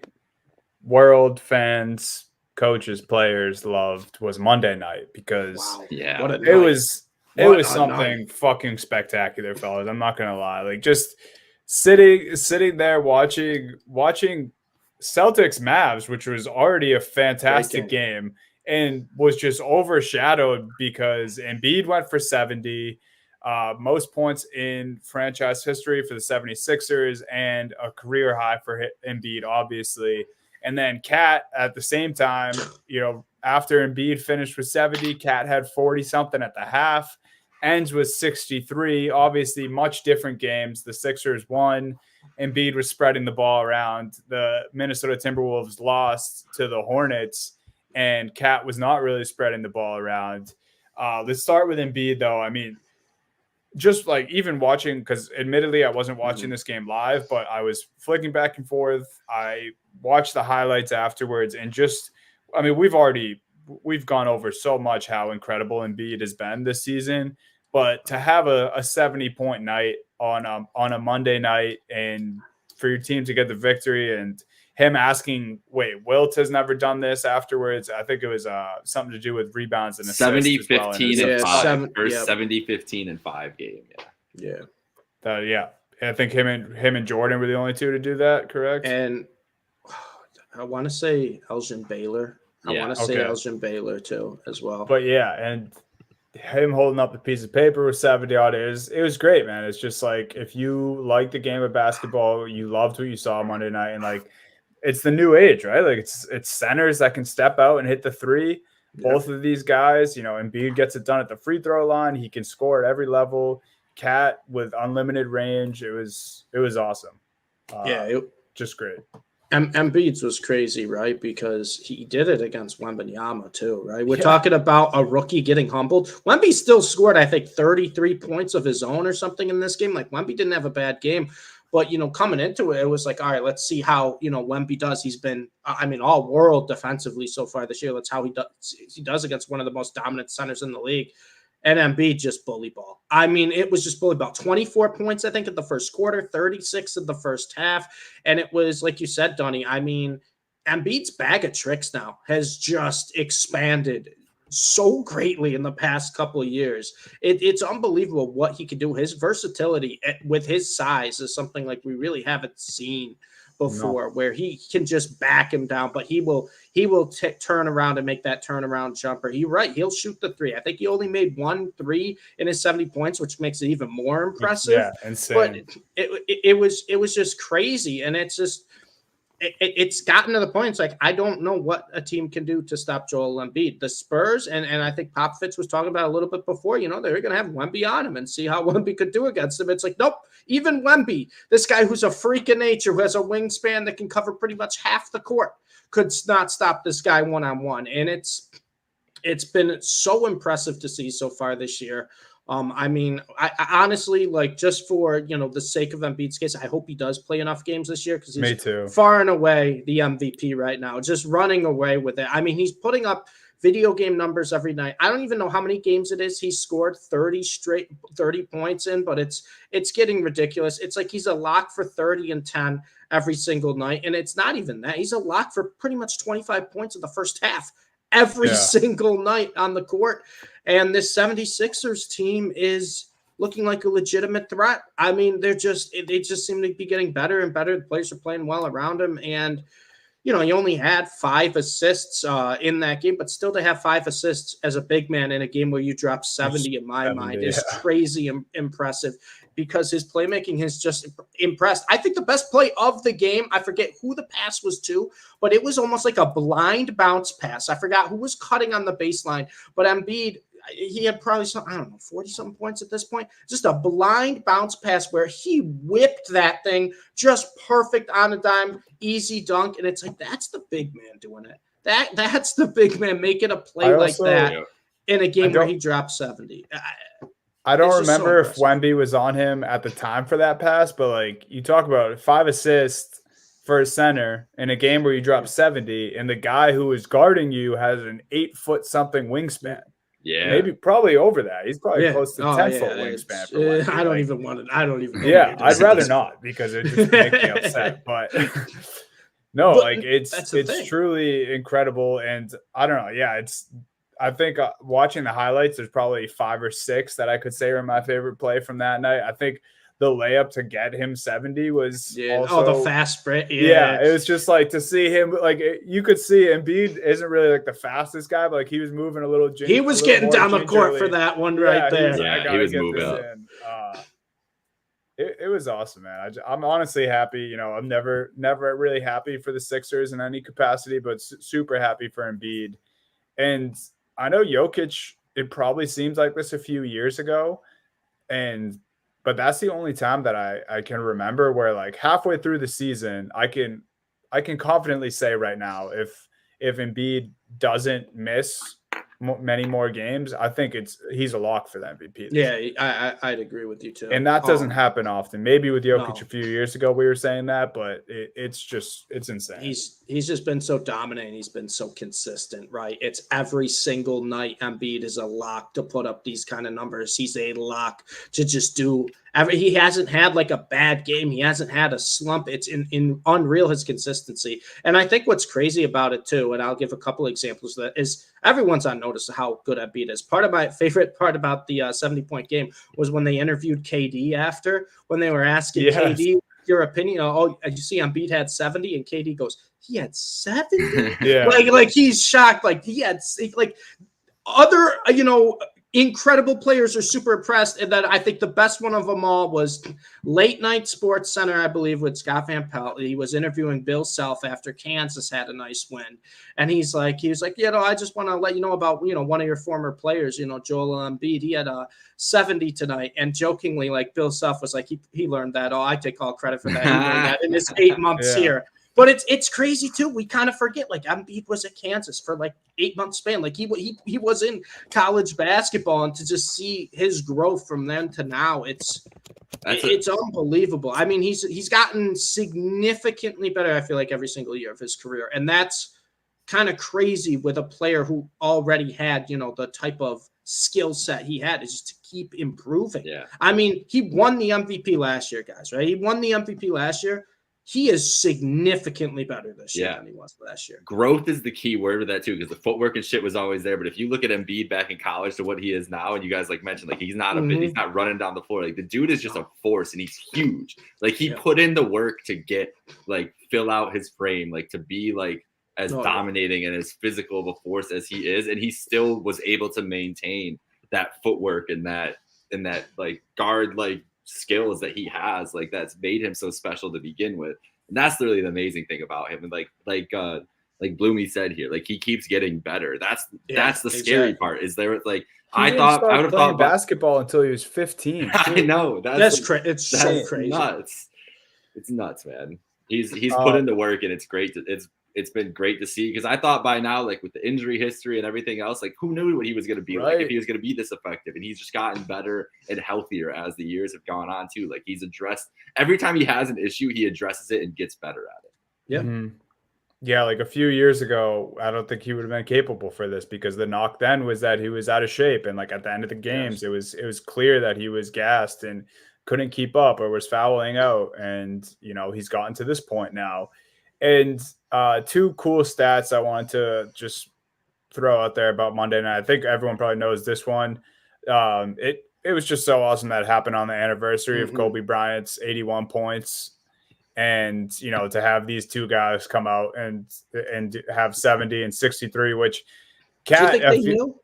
world fans, coaches, players loved was Monday night because it was something fucking spectacular, fellas. I'm not gonna lie. Like just sitting there watching Celtics Mavs, which was already a fantastic game, and was just overshadowed because Embiid went for 70, most points in franchise history for the 76ers, and a career high for Embiid, obviously. And then Cat at the same time, after Embiid finished with 70, Cat had 40-something at the half, ends with 63. Obviously, much different games. The Sixers won. Embiid was spreading the ball around. The Minnesota Timberwolves lost to the Hornets, and Cat was not really spreading the ball around. Let's start with Embiid, though. I mean, just like even watching, because admittedly I wasn't watching this game live, but I was flicking back and forth. I watched the highlights afterwards, and we've gone over so much how incredible Embiid has been this season, but to have a 70-point night on a Monday night and for your team to get the victory, and him asking, Wilt has never done this afterwards. I think it was something to do with rebounds and assists. 70, 15, and 5. First 70, 15, and 5 game. Yeah. I think him and Jordan were the only two to do that, correct? And I want to say Elgin Baylor. Elgin Baylor too as well. But and him holding up the piece of paper with 70 odd, it was great, man. It's just like if you like the game of basketball, you loved what you saw Monday night, and like it's the new age, right? Like it's centers that can step out and hit the three. Yeah. Both of these guys, Embiid gets it done at the free throw line. He can score at every level. Cat with unlimited range. It was awesome. Just great. Embiid's was crazy, right? Because he did it against Wembanyama too, right? We're talking about a rookie getting humbled. Wemby still scored, I think, 33 points of his own or something in this game. Like Wemby didn't have a bad game. But, coming into it, it was like, all right, let's see how, Wemby does. He's been, all world defensively so far this year. That's how he does against one of the most dominant centers in the league. And Embiid just bully ball. It was just bully ball. 24 points, I think, in the first quarter, 36 in the first half. And it was, like you said, Donnie, Embiid's bag of tricks now has just expanded so greatly in the past couple of years. It's unbelievable what he can do. His versatility with his size is something like we really haven't seen before, where he can just back him down, but he will turn around and make that turnaround jumper. You're right. He'll shoot the three. I think he only made 1 3 in his 70 points, which makes it even more impressive. Yeah, insane. But it was just crazy. And it's just, it's gotten to the point. It's like, I don't know what a team can do to stop Joel Embiid. The Spurs, and I think Popovich was talking about a little bit before, they're going to have Wemby on him and see how Wemby could do against him. It's like, nope, even Wemby, this guy who's a freak of nature, who has a wingspan that can cover pretty much half the court, could not stop this guy one-on-one. And it's been so impressive to see so far this year. I mean, I honestly, like, just for, the sake of Embiid's case, I hope he does play enough games this year, because he's far and away the MVP right now, just running away with it. I mean, he's putting up video game numbers every night. I don't even know how many games it is he's scored 30 points in, but it's getting ridiculous. It's like he's a lock for 30 and 10 every single night, and it's not even that. He's a lock for pretty much 25 points in the first half every single night on the court. And this 76ers team is looking like a legitimate threat. I mean, they just seem to be getting better and better. The players are playing well around him. And, he only had 5 assists in that game, but still to have 5 assists as a big man in a game where you drop 70 in my mind is crazy impressive, because his playmaking has just impressed. I think the best play of the game, I forget who the pass was to, but it was almost like a blind bounce pass. I forgot who was cutting on the baseline, but Embiid, he had probably 40-something points at this point. Just a blind bounce pass where he whipped that thing just perfect on a dime, easy dunk. And it's like, that's the big man doing it. That's the big man making a play like that in a game where he dropped 70. I don't remember if Wemby was on him at the time for that pass, but like, you talk about 5 assists for a center in a game where you drop 70, and the guy who is guarding you has an 8-foot-something wingspan. Yeah, probably over that. He's probably close to 10-foot wingspan. For Wemby. I don't even want it. I don't even. Yeah, I'd rather not, because it just makes me upset. But no, but it's truly incredible, and I don't know. Yeah, I think watching the highlights, there's probably 5 or 6 that I could say are my favorite play from that night. I think the layup to get him 70 was also, the fast sprint. Yeah, it was just like to see him, like, you could see Embiid isn't really like the fastest guy, but like he was moving a little. He was getting down the court for that one right there. He was moving up. It was awesome, man. I'm honestly happy. I'm never really happy for the Sixers in any capacity, but super happy for Embiid. And I know Jokic, it probably seems like this a few years ago, but that's the only time that I can remember where, like, halfway through the season, I can confidently say right now, if Embiid doesn't miss many more games, I think he's a lock for the MVP. Yeah, I'd agree with you too. And that doesn't happen often. Maybe with Jokic a few years ago we were saying that, but it's insane. He's just been so dominant. He's been so consistent, right? It's every single night Embiid is a lock to put up these kind of numbers. He's a lock to just do. He hasn't had like a bad game. He hasn't had a slump. It's in unreal, his consistency. And I think what's crazy about it too, and I'll give a couple examples of that, is everyone's on notice of how good Embiid is. Part of my favorite part about the 70-point game was when they interviewed KD after, when they were asking KD your opinion. You see Embiid had 70, and KD goes, he had 70? Yeah. Like he's shocked. Like he had, like, other, incredible players are super impressed. And then I think the best one of them all was Late Night Sports Center, I believe, with Scott Van Pelt. He was interviewing Bill Self after Kansas had a nice win. And he was like, I just want to let you know about, one of your former players, Joel Embiid. He had a 70 tonight. And jokingly, like, Bill Self was like, he learned that. I take all credit for that. He learned that in his 8 months here. But it's crazy too. We kind of forget, like, Embiid was at Kansas for like 8-month span. Like he was in college basketball, and to just see his growth from then to now, it's unbelievable. I mean, he's gotten significantly better, I feel like, every single year of his career. And that's kind of crazy with a player who already had, the type of skill set he had, is just to keep improving. Yeah. I mean, he won the MVP last year, guys, right? He won the MVP last year. he is significantly better this year than he was last year. Growth is the key word with that too, because the footwork and shit was always there. But if you look at Embiid back in college to what he is now, and you guys like mentioned, like he's not he's not running down the floor. Like the dude is just a force, and he's huge. Like he put in the work to get like fill out his frame, like to be like as dominating and as physical of a force as he is, and he still was able to maintain that footwork and that like guard like skills that he has, like that's made him so special to begin with. And that's really the amazing thing about him. And like Bloomy said here, like he keeps getting better. That's the scary part. Is there like I would have thought basketball until he was 15. I know that's crazy. It's so crazy. Nuts. It's nuts, man. He's put in the work, and it's great. It's been great to see, because I thought by now, like with the injury history and everything else, like who knew what he was going to be like, if he was going to be this effective. And he's just gotten better and healthier as the years have gone on too. Like he's addressed every time he has an issue, he addresses it and gets better at it. Yeah. Mm-hmm. Yeah. Like a few years ago, I don't think he would have been capable for this, because the knock then was that he was out of shape. And like at the end of the games, it was clear that he was gassed and couldn't keep up or was fouling out. And, he's gotten to this point now. And two cool stats I wanted to just throw out there about Monday night. I think everyone probably knows this one. It was just so awesome that it happened on the anniversary of Kobe Bryant's 81 points. And, to have these two guys come out and have 70 and 63, which Cat. Do you think they knew?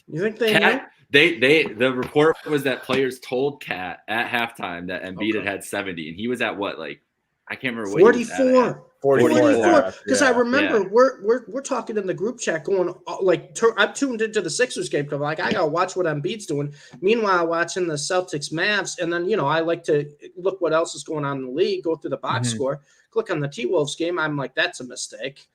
You think they knew? The report was that players told Cat at halftime that Embiid had 70, and he was at what, like, I can't remember what 44. 44. Because I remember we're talking in the group chat going I'm tuned into the Sixers game because like I gotta watch what Embiid's doing. Meanwhile, watching the Celtics Mavs, and then I like to look what else is going on in the league, go through the box score, click on the T-Wolves game. I'm like, that's a mistake.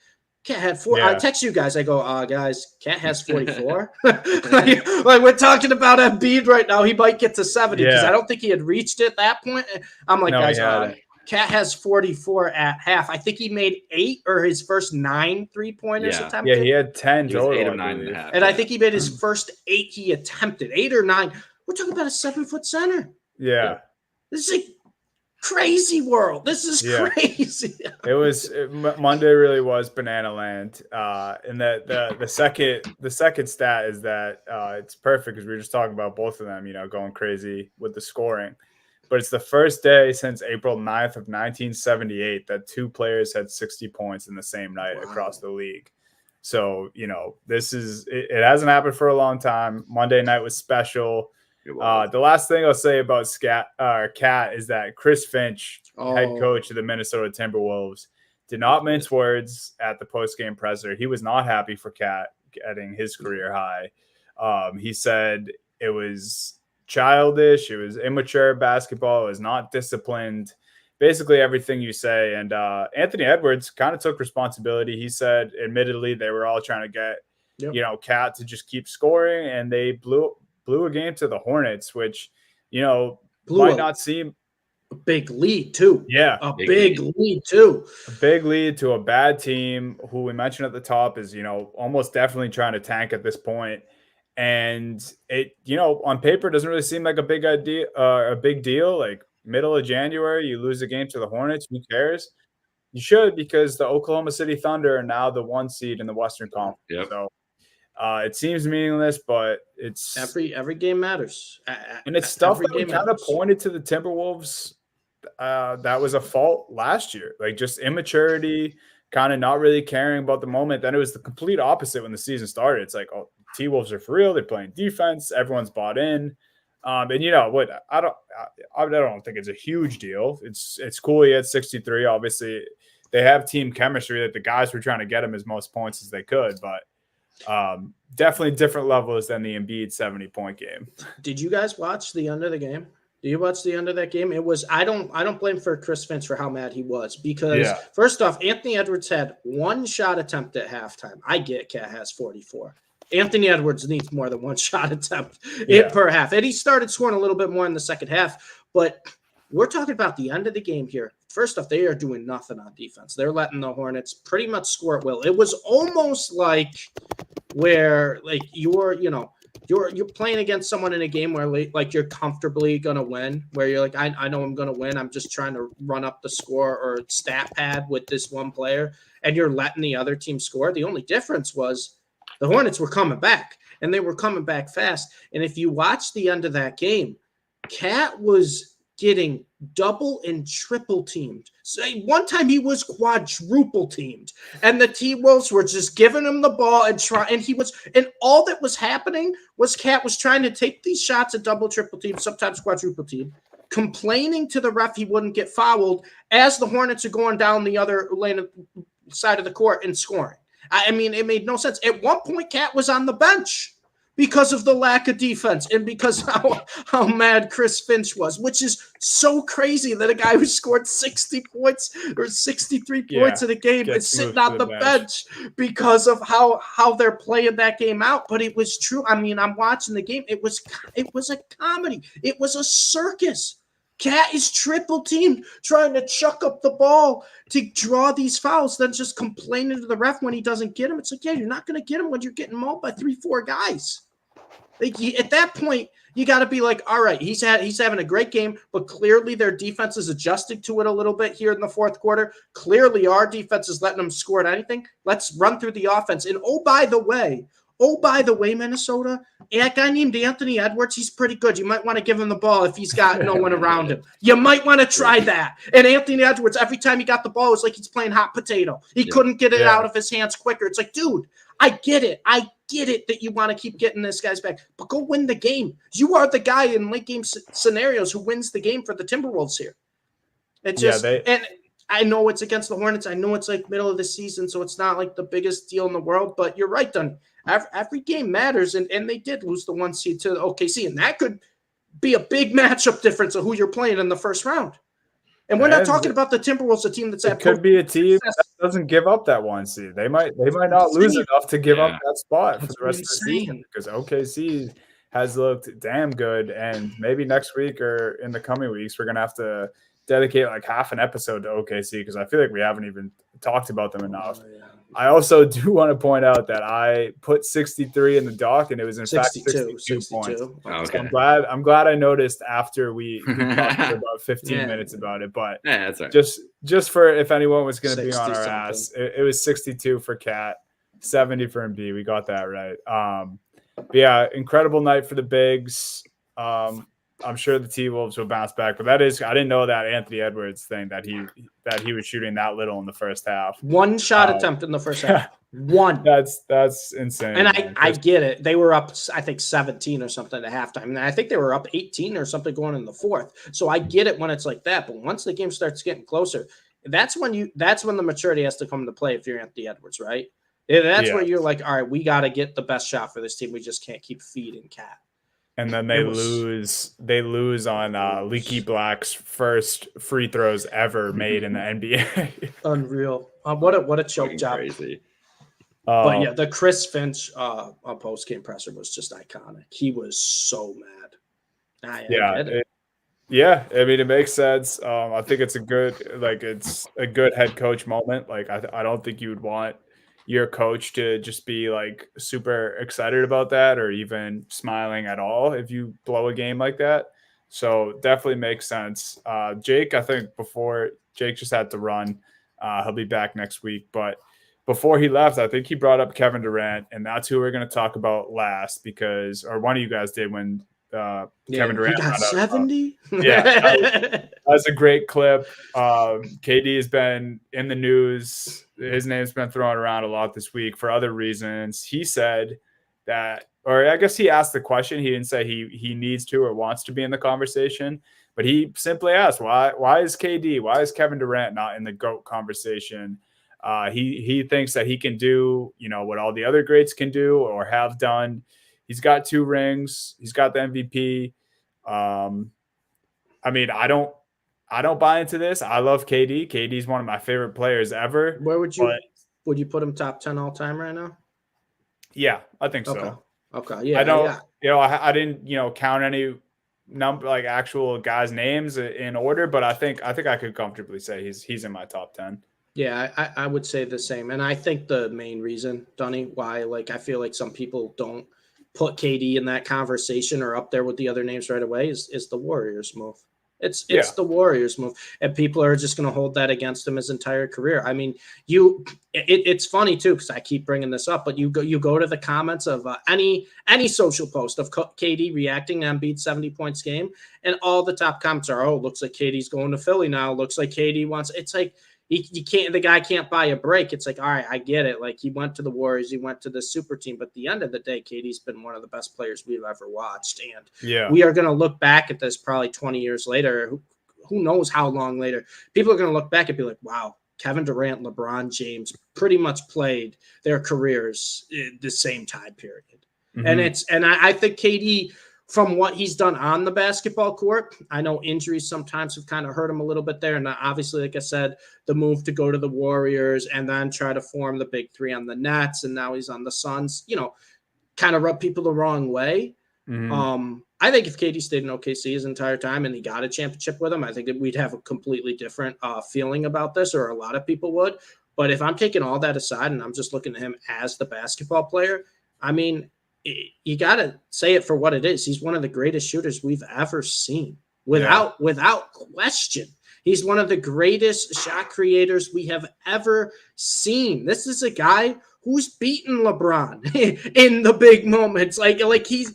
Cat had 4. I text you guys. I go, guys, Cat has 44. like we're talking about Embiid right now. He might get to 70 because I don't think he had reached it at that point. I'm like, guys, Cat has 44 at half. I think he made 8 or his first 9 3-pointers attempted. Yeah, he had 10 total. 8 or 9 and a half. And I think he made his first 8 he attempted. 8 or 9. We're talking about a 7-foot center. Yeah. This is a crazy world. This is crazy. Monday really was banana land. And the second stat is that it's perfect because we were just talking about both of them, going crazy with the scoring. But it's the first day since April 9th of 1978 that 2 players had 60 points in the same night across the league. So, this is it hasn't happened for a long time. Monday night was special. The last thing I'll say about Cat is that Chris Finch, head coach of the Minnesota Timberwolves, did not mince words at the post-game presser. He was not happy for Cat getting his career high. He said it was childish, it was immature basketball, it was not disciplined, basically everything you say. And Anthony Edwards kind of took responsibility. He said, admittedly, they were all trying to get Cat to just keep scoring, and they blew a game to the Hornets, which might not seem a big lead too. Yeah, a big lead too. A big lead to a bad team who we mentioned at the top is almost definitely trying to tank at this point. And it, on paper doesn't really seem like a big deal. Like middle of January, you lose a game to the Hornets. Who cares? You should, because the Oklahoma City Thunder are now the 1 seed in the Western Conference. Yep. So it seems meaningless, but it's every game matters. And it's stuff that we kind of pointed to the Timberwolves. That was a fault last year, like just immaturity, kind of not really caring about the moment. Then it was the complete opposite when the season started. It's like, T-Wolves are for real. They're playing defense. Everyone's bought in. And what? I don't think it's a huge deal. It's cool. He had 63. Obviously, they have team chemistry that the guys were trying to get him as most points as they could, but definitely different levels than the Embiid 70-point game. Did you guys watch the end of the game? Do you watch the end of that game? It was I don't blame for Chris Finch for how mad he was, because first off, Anthony Edwards had 1 shot attempt at halftime. I get Cat has 44. Anthony Edwards needs more than 1 shot attempt per half. And he started scoring a little bit more in the second half. But we're talking about the end of the game here. First off, they are doing nothing on defense. They're letting the Hornets pretty much score at will. It was almost like where, like, you're playing against someone in a game where like you're comfortably gonna win, where you're like, I know I'm gonna win. I'm just trying to run up the score or stat pad with this one player, and you're letting the other team score. The only difference was the Hornets were coming back, and they were coming back fast. And if you watch the end of that game, Cat was getting double and triple teamed. So one time he was quadruple teamed, and the T-Wolves were just giving him the ball and all that was happening was Cat was trying to take these shots at double, triple team, sometimes quadruple team, complaining to the ref he wouldn't get fouled as the Hornets are going down the other side of the court and scoring. I mean, it made no sense. At one point, Cat was on the bench because of the lack of defense and because how mad Chris Finch was, which is so crazy that a guy who scored 60 points or 63 points in a game is sitting on the bench because of how they're playing that game out. But it was true. I mean, I'm watching the game. It was a comedy. It was a circus. Cat is triple teamed, trying to chuck up the ball to draw these fouls, then just complaining to the ref when he doesn't get him. It's like, yeah, you're not going to get him when you're getting mauled by 3-4 guys. At that point, you got to be like, all right, he's having a great game, but clearly their defense is adjusting to it a little bit here in the fourth quarter. Clearly our defense is letting them score at anything. Let's run through the offense. And oh, by the way, Minnesota, a guy named Anthony Edwards, he's pretty good. You might want to give him the ball if he's got no one around him. You might want to try that. And Anthony Edwards, every time he got the ball, it was like he's playing hot potato. He couldn't get it out of his hands quicker. It's like, dude, I get it that you want to keep getting this guy's back, but go win the game. You are the guy in late game scenarios who wins the game for the Timberwolves here. It's just, and I know it's against the Hornets. I know it's like middle of the season, so it's not like the biggest deal in the world, but you're right, Dunn. Every game matters, and they did lose the 1 seed to OKC, and that could be a big matchup difference of who you're playing in the first round. And we're not talking about the Timberwolves, a team that's it could be a team that doesn't give up that 1 seed. They might not lose enough to give up that spot for the rest of the season because OKC has looked damn good, and maybe next week or in the coming weeks we're gonna have to dedicate like half an episode to OKC because I feel like we haven't even talked about them enough. I also do want to point out that I put 63 in the doc, and it was in fact 62 points. Okay. So I'm glad I noticed after we talked for about 15 minutes about it. But that's right. just for if anyone was going to be on our ass, it was 62 for Cat, 70 for MB. We got that right. But yeah, incredible night for the bigs. I'm sure the T-Wolves will bounce back, but I didn't know that Anthony Edwards thing that he was shooting that little in the first half. One shot attempt in the first half. One. That's insane. And I get it. They were up, I think 17 or something at halftime. And I think they were up 18 or something going in the fourth. So I get it when it's like that. But once the game starts getting closer, that's when the maturity has to come into play if you're Anthony Edwards, right? And that's where you're like, all right, we got to get the best shot for this team. We just can't keep feeding Cat. And then they lose on Leaky Black's first free throws ever made in the NBA. Unreal. What a choke job. Crazy. But yeah, the Chris Finch post game presser was just iconic. He was so mad. Yeah, I mean it makes sense. I think it's a good head coach moment. Like I don't think you would want your coach to just be like super excited about that or even smiling at all if you blow a game like that. So definitely makes sense. Jake, I think before Jake just had to run, he'll be back next week. But before he left, I think he brought up Kevin Durant, and that's who we're going to talk about last or one of you guys did when Kevin Durant got 70. That's a great clip. KD has been in the news. His name's been thrown around a lot this week for other reasons. He said that, or I guess he asked the question. He didn't say he needs to or wants to be in the conversation, but he simply asked, why is Kevin Durant not in the GOAT conversation? He thinks that he can do, what all the other greats can do or have done. He's got 2 rings. He's got the MVP. I mean, I don't buy into this. I love KD. KD's one of my favorite players ever. Where would you put him top 10 all time right now? Yeah, I think so. Okay. Yeah. I don't, I didn't, count any number like actual guys' names in order, but I think I could comfortably say he's in my top 10. Yeah, I would say the same. And I think the main reason, Dunny, why I feel like some people don't put KD in that conversation or up there with the other names right away is the Warriors move. It's the Warriors move, and people are just going to hold that against him his entire career. I mean, it's funny too because I keep bringing this up, but you go to the comments of any social post of KD reacting to Embiid's 70 points game, and all the top comments are, "Oh, looks like KD's going to Philly now. Looks like KD wants." It's like you can't. The guy can't buy a break. It's like, all right, I get it. Like he went to the Warriors, he went to the super team, but at the end of the day, KD's been one of the best players we've ever watched, and we are going to look back at this probably 20 years later. Who knows how long later? People are going to look back and be like, wow, Kevin Durant, LeBron James pretty much played their careers in the same time period. Mm-hmm. And I think KD, from what he's done on the basketball court, I know injuries sometimes have kind of hurt him a little bit there. And obviously, like I said, the move to go to the Warriors and then try to form the big three on the Nets, and now he's on the Suns, kind of rub people the wrong way. Mm-hmm. I think if KD stayed in OKC his entire time and he got a championship with him, I think that we'd have a completely different feeling about this, or a lot of people would. But if I'm taking all that aside and I'm just looking at him as the basketball player, I mean, you got to say it for what it is. He's one of the greatest shooters we've ever seen, without question. He's one of the greatest shot creators we have ever seen. This is a guy who's beaten LeBron in the big moments. Like he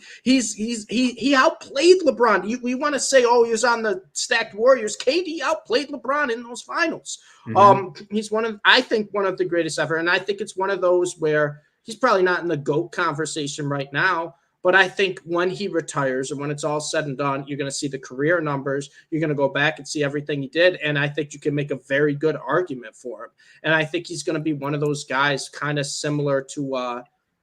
outplayed LeBron. We want to say, oh, he was on the stacked Warriors. KD outplayed LeBron in those finals. Mm-hmm. He's I think one of the greatest ever. And I think it's one of those where he's probably not in the GOAT conversation right now, but I think when he retires and when it's all said and done, you're going to see the career numbers. You're going to go back and see everything he did. And I think you can make a very good argument for him. And I think he's going to be one of those guys kind of similar to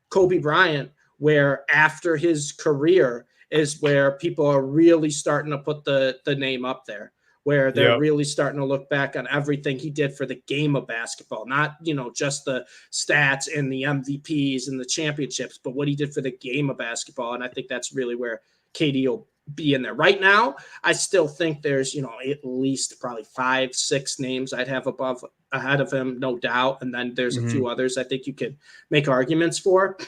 Kobe Bryant, where after his career is where people are really starting to put the name up there, where they're really starting to look back on everything he did for the game of basketball, not, just the stats and the MVPs and the championships, but what he did for the game of basketball. And I think that's really where KD will be in there. Right now, I still think there's, at least probably 5-6 names I'd have ahead of him, no doubt. And then there's a few others I think you could make arguments for.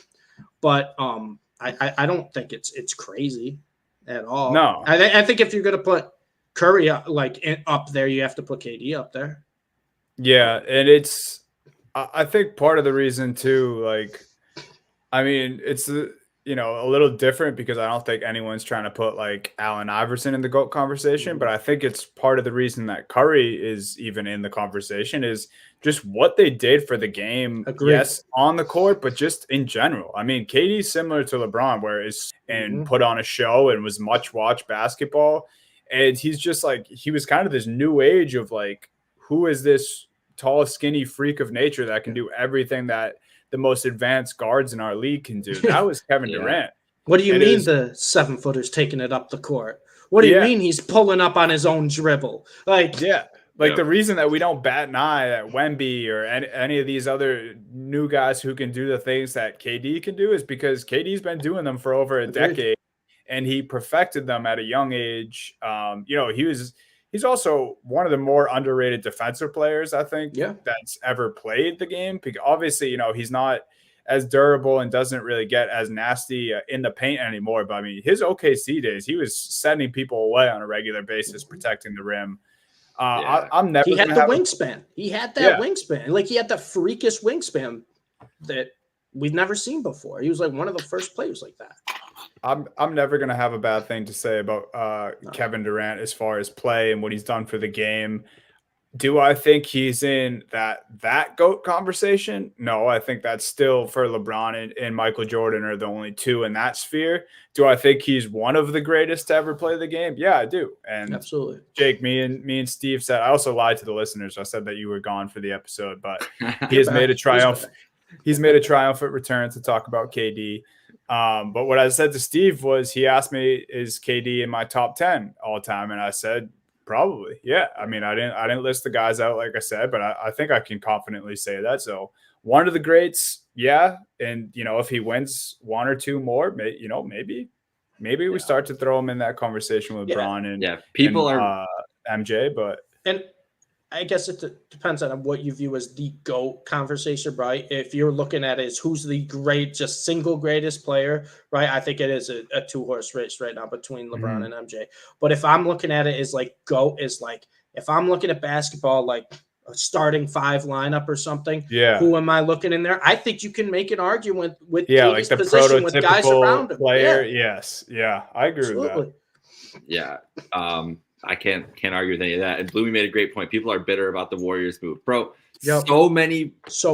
But I don't think it's crazy at all. No. I think if you're going to put Curry up there, you have to put KD up there. Yeah, and I think part of the reason too, it's a little different because I don't think anyone's trying to put Allen Iverson in the GOAT conversation, but I think it's part of the reason that Curry is even in the conversation is just what they did for the game. Agreed. Yes, on the court, but just in general. I mean, KD's similar to LeBron, where put on a show and was much watched basketball. And he's just he was kind of this new age of who is this tall, skinny freak of nature that can do everything that the most advanced guards in our league can do. That was Kevin Durant. What do you mean the 7-footer's taking it up the court? What do you mean he's pulling up on his own dribble? The reason that we don't bat an eye at Wemby or any of these other new guys who can do the things that KD can do is because KD's been doing them for over a decade. And he perfected them at a young age. He's also one of the more underrated defensive players, I think, that's ever played the game. Because obviously, he's not as durable and doesn't really get as nasty in the paint anymore. But I mean, his OKC days, he was sending people away on a regular basis, protecting the rim. I'm never. He had the wingspan. He had that wingspan. He had the freakish wingspan that we've never seen before. He was one of the first players like that. I'm never going to have a bad thing to say about Kevin Durant as far as play and what he's done for the game. Do I think he's in that GOAT conversation? No, I think that's still for LeBron and Michael Jordan are the only two in that sphere. Do I think he's one of the greatest to ever play the game? Yeah, I do. And absolutely. Jake, me and Steve said, I also lied to the listeners. I said that you were gone for the episode, but he has made a triumph. He's made a triumphant return to talk about KD. But what I said to Steve was, he asked me, is KD in my top 10 all time? And I said, probably. Yeah. I mean, I didn't list the guys out, like I said, but I think I can confidently say that. So one of the greats. Yeah. And if he wins one or two more, maybe we start to throw him in that conversation with Bron and people and, are MJ, but I guess it depends on what you view as the GOAT conversation, right? If you're looking at it as who's the just single greatest player, right? I think it is a 2-horse race right now between LeBron and MJ. But if I'm looking at it as like GOAT is like, if I'm looking at basketball, like a starting 5 lineup or something, who am I looking in there? I think you can make an argument with like the position with guys around him. Player. Yes. Yeah. I agree with that. Yeah. I can't argue with any of that. And Bloomy made a great point. People are bitter about the Warriors move, bro. So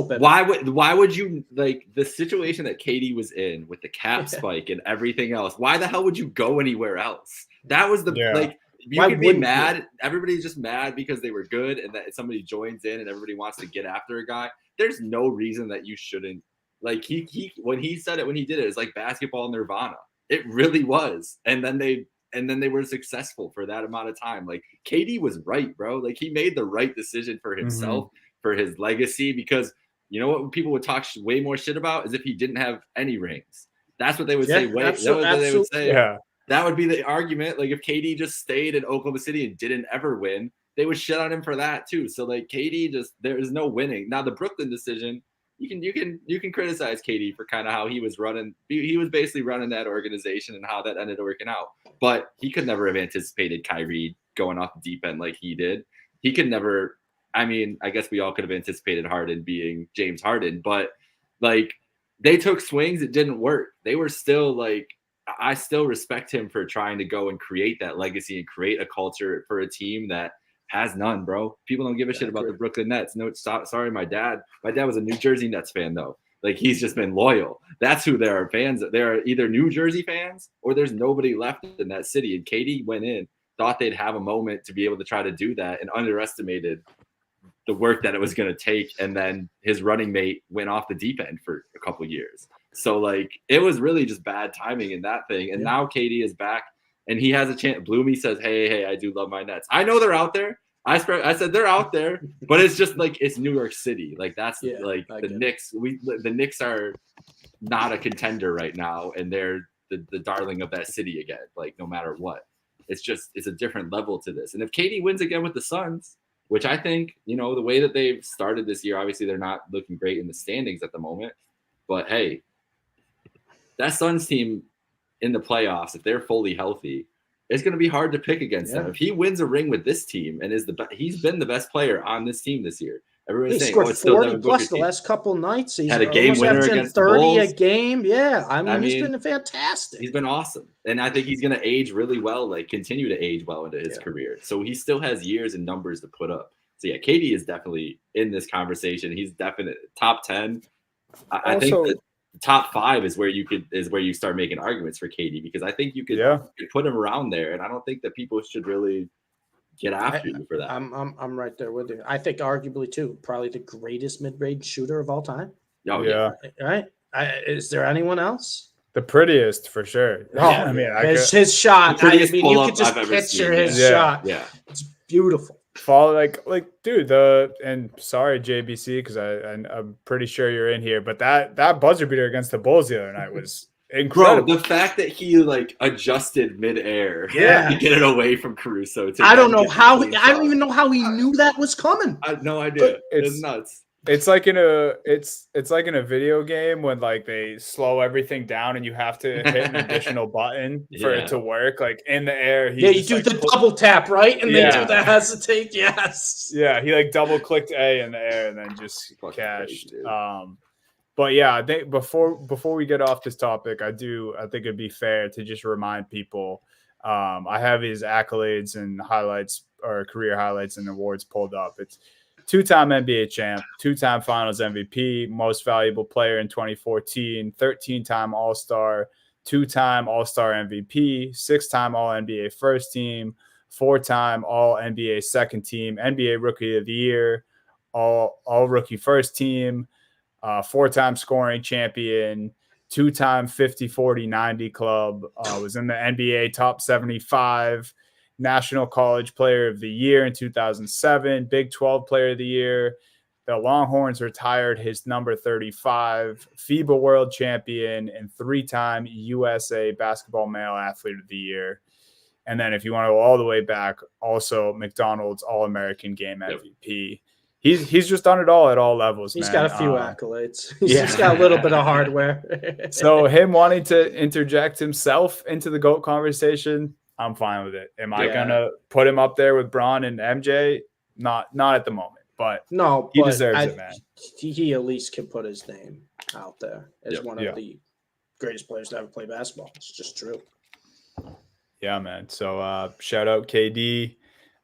bitter. Why would you like the situation that KD was in with the cap spike and everything else? Why the hell would you go anywhere else? That was the like. You could be mad. Everybody's just mad because they were good, and that somebody joins in and everybody wants to get after a guy. There's no reason that you shouldn't. Like he when he said it, when he did it was like basketball nirvana. It really was. And then they were successful for that amount of time. Like KD was right, bro. Like he made the right decision for himself, for his legacy, because you know what people would talk way more shit about is if he didn't have any rings. That's what they would say. They would say. Yeah. That would be the argument. Like if KD just stayed in Oklahoma City and didn't ever win, they would shit on him for that too. So like KD there is no winning. Now the Brooklyn decision, you can criticize KD for kind of how he was running. He was basically running that organization and how that ended up working out. But he could never have anticipated Kyrie going off the deep end like he did. He could never. I mean, I guess we all could have anticipated Harden being James Harden, but like they took swings. It didn't work. They were still like. I still respect him for trying to go and create that legacy and create a culture for a team that has none, bro. People don't give a shit about the Brooklyn Nets. No, sorry, my dad was a New Jersey Nets fan though. Like he's just been loyal. That's who there are fans. There are either New Jersey fans or there's nobody left in that city. And KD went in, thought they'd have a moment to be able to try to do that, and underestimated the work that it was going to take. And then his running mate went off the deep end for a couple of years. So like it was really just bad timing in that thing. And now KD is back and he has a chance. Bloomy says, hey, I do love my Nets. I know they're out there. I said they're out there, but it's just like it's New York City. Like that's like the Knicks. The Knicks are not a contender right now, and they're the darling of that city again. Like no matter what, it's a different level to this. And if KD wins again with the Suns, which I think, you know, the way that they've started this year, obviously they're not looking great in the standings at the moment, but hey. That Suns team in the playoffs, if they're fully healthy, it's going to be hard to pick against them. If he wins a ring with this team and he's been the best player on this team this year. Everybody's saying, scored 40 plus the last couple nights. He's had a game winner against 30 the Bulls. A game. Yeah, I mean, he's been fantastic. He's been awesome, and I think he's going to age really well, like continue to age well into his career. So he still has years and numbers to put up. So yeah, KD is definitely in this conversation. He's definitely top 10. I think that top 5 is where you start making arguments for KD, because I think you could put him around there, and I don't think that people should really get after you for that. I'm right there with you. I think arguably too, probably the greatest mid-range shooter of all time. Oh yeah. Right? Is there anyone else? The prettiest for sure. Oh, I mean, his shot. I mean, you could just picture his shot. Yeah, it's beautiful. Fall like dude, and sorry JBC, because I'm pretty sure you're in here, but that buzzer beater against the Bulls the other night was incredible. Bro, the fact that he like adjusted midair to get it away from Caruso. I don't even know how he knew that was coming. I have no idea. It's nuts. It's like in a video game when like they slow everything down and you have to hit an additional button for it to work. Like in the air, you do the double tap, right? And they do the hesitate. Yes. Yeah, he like double clicked A in the air and then just cashed. But yeah, I think before we get off this topic, I think it'd be fair to just remind people. I have his accolades and highlights, or career highlights and awards pulled up. It's 2-time NBA champ, 2-time Finals MVP, most valuable player in 2014, 13-time All-Star, 2-time All-Star MVP, 6-time All-NBA first team, 4-time All-NBA second team, NBA Rookie of the Year, All-Rookie first team, 4-time scoring champion, 2-time 50-40-90 club, was in the NBA top 75, National College Player of the Year in 2007, Big 12 Player of the Year. The Longhorns retired his number 35, FIBA World Champion, and 3-time USA Basketball Male Athlete of the Year. And then if you want to go all the way back, also McDonald's All-American Game MVP. He's just done it all at all levels. He's man. got a few accolades. He's got a little bit of hardware. So him wanting to interject himself into the GOAT conversation, I'm fine with it. Am I gonna put him up there with Bron and MJ? Not at the moment, but no, he deserves it, man. He at least can put his name out there as one of the greatest players to ever play basketball. It's just true. Yeah, man. So shout out KD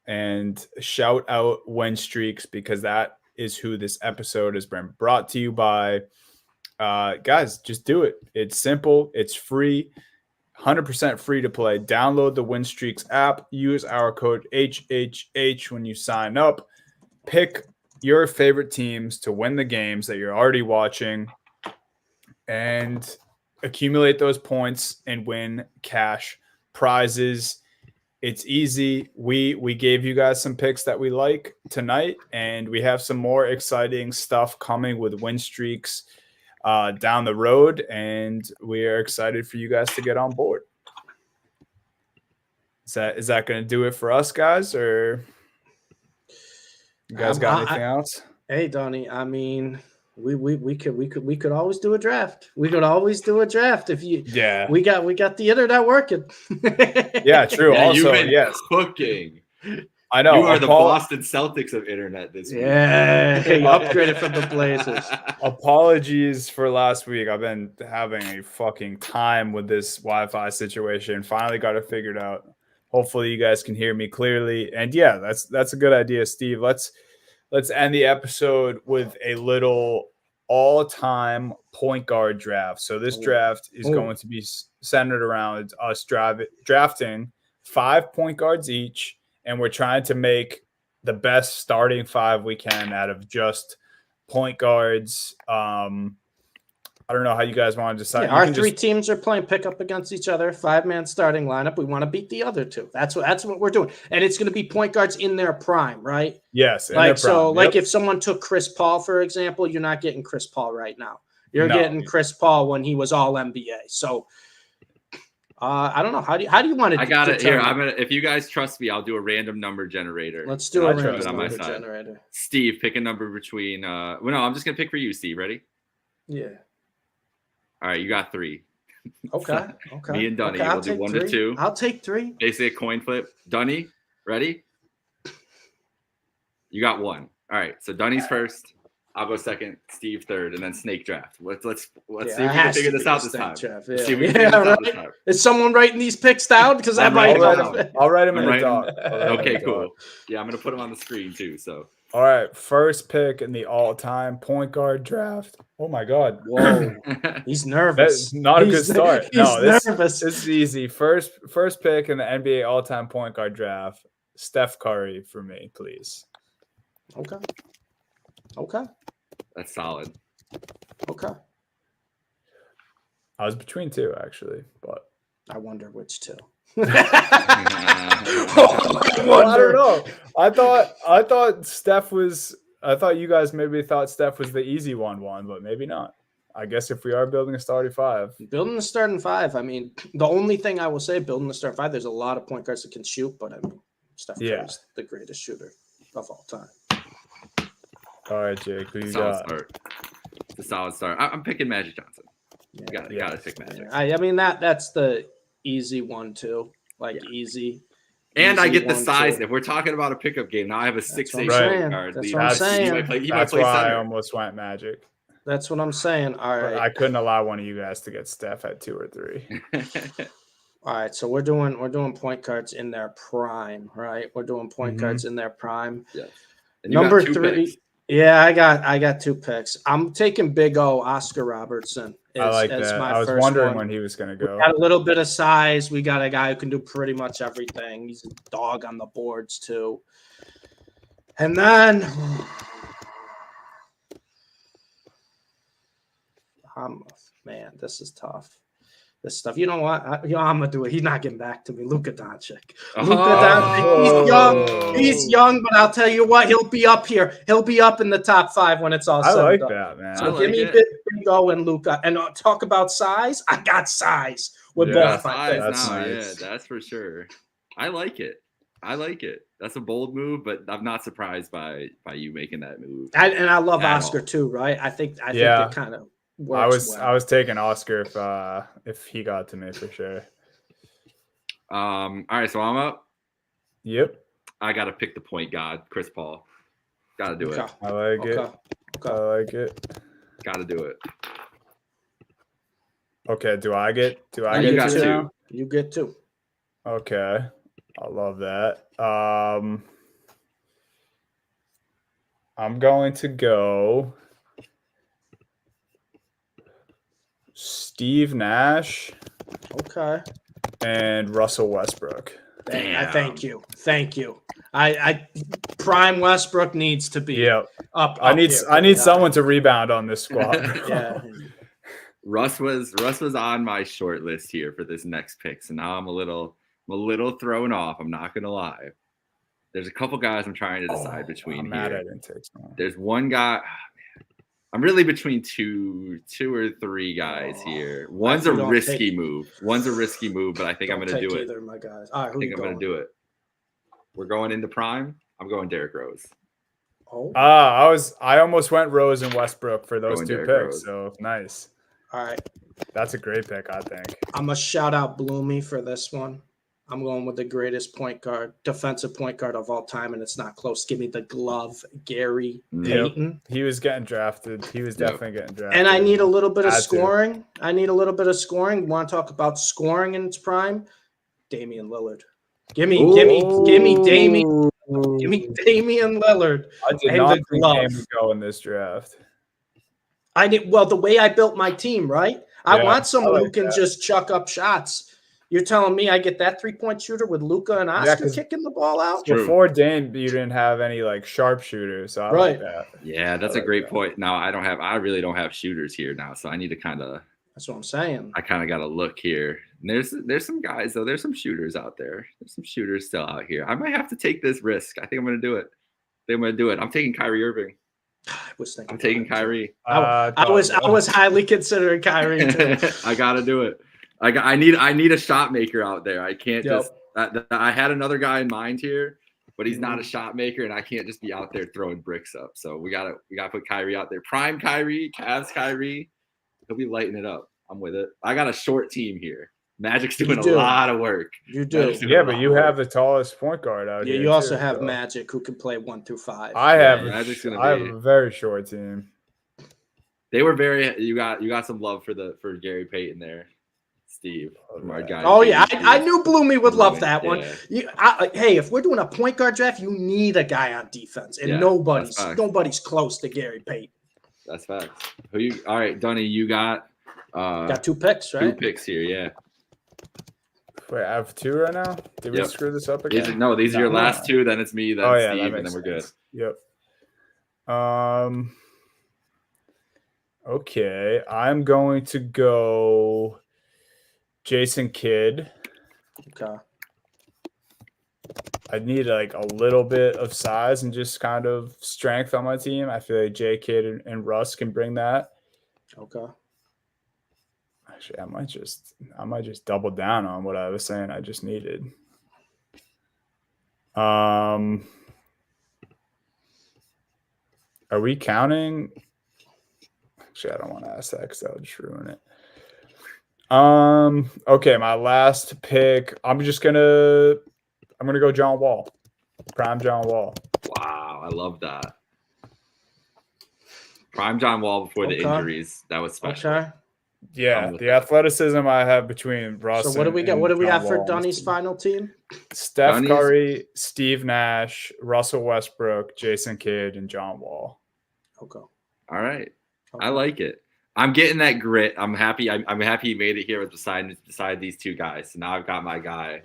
and shout out Win Streaks, because that is who this episode has been brought to you by. Guys, just do it. It's simple. It's free. 100% free to play. Download the Win Streaks app. Use our code HHH when you sign up. Pick your favorite teams to win the games that you're already watching and accumulate those points and win cash prizes. It's easy. We gave you guys some picks that we like tonight, and we have some more exciting stuff coming with Win Streaks down the road, and we are excited for you guys to get on board. Is that going to do it for us, guys, or you guys got anything else? Hey, Donnie, I mean, we could always do a draft. We could always do a draft if you. Yeah. We got the internet working. Yeah, true. Yeah, also, yes, cooking. I know. You are the Boston Celtics of internet this week. Yeah, you upgraded from the Blazers. Apologies for last week. I've been having a fucking time with this Wi-Fi situation. Finally got it figured out. Hopefully you guys can hear me clearly. And yeah, that's a good idea, Steve. Let's end the episode with a little all-time point guard draft. So this draft is going to be centered around us drafting 5 point guards each. And we're trying to make the best starting 5 we can out of just point guards. I don't know how you guys want to decide. Yeah, our 3 teams are playing pickup against each other, 5-man starting lineup. We want to beat the other 2. That's what we're doing. And it's going to be point guards in their prime, right? Yes. Like if someone took Chris Paul, for example, you're not getting Chris Paul right now. You're getting Chris Paul when he was all NBA. So I don't know. How do you want to? I got it here. If you guys trust me, I'll do a random number generator. Let's do a random number generator. Steve, pick a number between. Well, no, I'm just gonna pick for you, Steve. Ready? Yeah. All right, you got 3. Okay. Me and Dunny will do 1 to 2. I'll take 3. Basically a coin flip. Dunny, ready? You got 1. All right. So Dunny's first. I'll go second, Steve third, and then snake draft. Let's see if we can figure this out this time. Is someone writing these picks down? Because I'll write them in the doc. Okay, cool. Yeah, I'm gonna put them on the screen too. So all right, first pick in the all-time point guard draft. Oh my God! Whoa, he's nervous. That's not a good start. He's nervous. This is easy. First pick in the NBA all-time point guard draft. Steph Curry for me, please. Okay. That's solid. Okay. I was between 2 actually, but I wonder which 2. I don't know. I thought Steph was. I thought you guys maybe thought Steph was the easy one, but maybe not. I guess if we are building a starting 5, I mean, the only thing I will say, building the starting 5, there's a lot of point guards that can shoot, but I mean, Steph Curry's the greatest shooter of all time. All right, Jake, who you got? Start. It's a solid start. I'm picking Magic Johnson. You gotta pick Magic. I mean that's the easy one too. Easy. And I get the size. If we're talking about a pickup game, now I have a 6'8" card. That's what I'm saying. That's why I almost went Magic. That's what I'm saying. All right. I couldn't allow one of you guys to get Steph at 2 or 3. All right, so we're doing point guards in their prime, right? We're doing point guards in their prime. Yeah. Number 3. Picks. Yeah, I got 2 picks. I'm taking Big O, Oscar Robertson. I like that. I was wondering when he was going to go. We got a little bit of size. We got a guy who can do pretty much everything. He's a dog on the boards too. And then man, this is tough. This stuff. You know what? I'm gonna do it. He's not getting back to me. Luka Doncic. He's young, but I'll tell you what, he'll be up here. He'll be up in the top 5 when it's all said. I like that, man. So give me Big O and Luka. And talk about size. I got size with both my picks. That's nice. Yeah, that's for sure. I like it. That's a bold move, but I'm not surprised by you making that move. And I love Oscar too, right? I think it kind of works. I was taking Oscar if he got to me for sure. All right, so I'm up. Yep. I gotta pick the point god, Chris Paul. Gotta do it. I like it. I like it. Gotta do it. Okay, do I get you got two now? You get two. Okay. I love that. I'm going to go Steve Nash. Okay. And Russell Westbrook. Damn. Thank you. I prime Westbrook needs to be up. I need someone to rebound on this squad. Yeah. Russ was on my short list here for this next pick, so now I'm a little thrown off. I'm not gonna lie. There's a couple guys I'm trying to decide between here. Mad I didn't take someone. There's one guy. I'm really between two or three guys here. One's a risky move, but I think I'm gonna do it. Either of my guys. All right, I think I'm gonna do it. We're going into prime. I'm going Derrick Rose. Oh. I almost went Rose and Westbrook for those two picks. Rose. So nice. All right. That's a great pick, I think. I'm going to shout out Bloomy for this one. I'm going with the greatest defensive point guard of all time, and it's not close. Give me the glove, Gary Payton. He was getting drafted. He was definitely getting drafted. And I need a little bit of scoring. Want to talk about scoring in its prime? Damian Lillard. Give me Damian. Give me Damian Lillard. I did not think Dame would go in this draft. The way I built my team, right? I want someone who can just chuck up shots. You're telling me I get that 3-point shooter with Luka and Oscar kicking the ball out? Before Dame, you didn't have any sharpshooters. So I like that. Yeah, that's a great point. Now I really don't have shooters here now, so I need to kind of. That's what I'm saying. I kind of got to look here. And there's some guys though. There's some shooters out there. There's some shooters still out here. I might have to take this risk. I think I'm going to do it. I'm taking Kyrie Irving. I'm taking Kyrie. I was highly considering Kyrie too. I got to do it. I need a shot maker out there. I can't just. I had another guy in mind here, but he's not a shot maker, and I can't just be out there throwing bricks up. So we gotta put Kyrie out there. Prime Kyrie, Cavs Kyrie. He'll be lighting it up. I'm with it. I got a short team here. Magic's doing a lot of work. You do. Yeah, but you have the tallest point guard out here. Yeah, you also have Magic who can play 1 through 5. I have a very short team. They were very. You got some love for Gary Payton there. Steve, my guy. Oh yeah, I knew Bloomy would love that one. Hey, if we're doing a point guard draft, you need a guy on defense, and nobody's close to Gary Payton. That's facts. All right, Dunny, you got 2 picks, right? 2 picks here, yeah. Wait, I have 2 right now. Did we screw this up again? These are your last 2. Then it's me. Then Steve, and then we're good. Yep. Okay, I'm going to go Jason Kidd. Okay. I need a little bit of size and just kind of strength on my team. I feel like J Kidd and Russ can bring that. Okay. Actually, I might just double down on what I was saying I just needed. Are we counting? Actually, I don't want to ask that because that would just ruin it. Okay, my last pick. I'm gonna go John Wall. Prime John Wall. Wow, I love that. Prime John Wall before the injuries. That was special. Okay. Yeah, the athleticism I have between Russ. So what do we got? What do we have for Donnie's final team? Steph Curry, Steve Nash, Russell Westbrook, Jason Kidd, and John Wall. Okay. All right. Okay. I like it. I'm getting that grit. I'm happy. I'm happy he made it here beside these 2 guys. So now I've got my guy,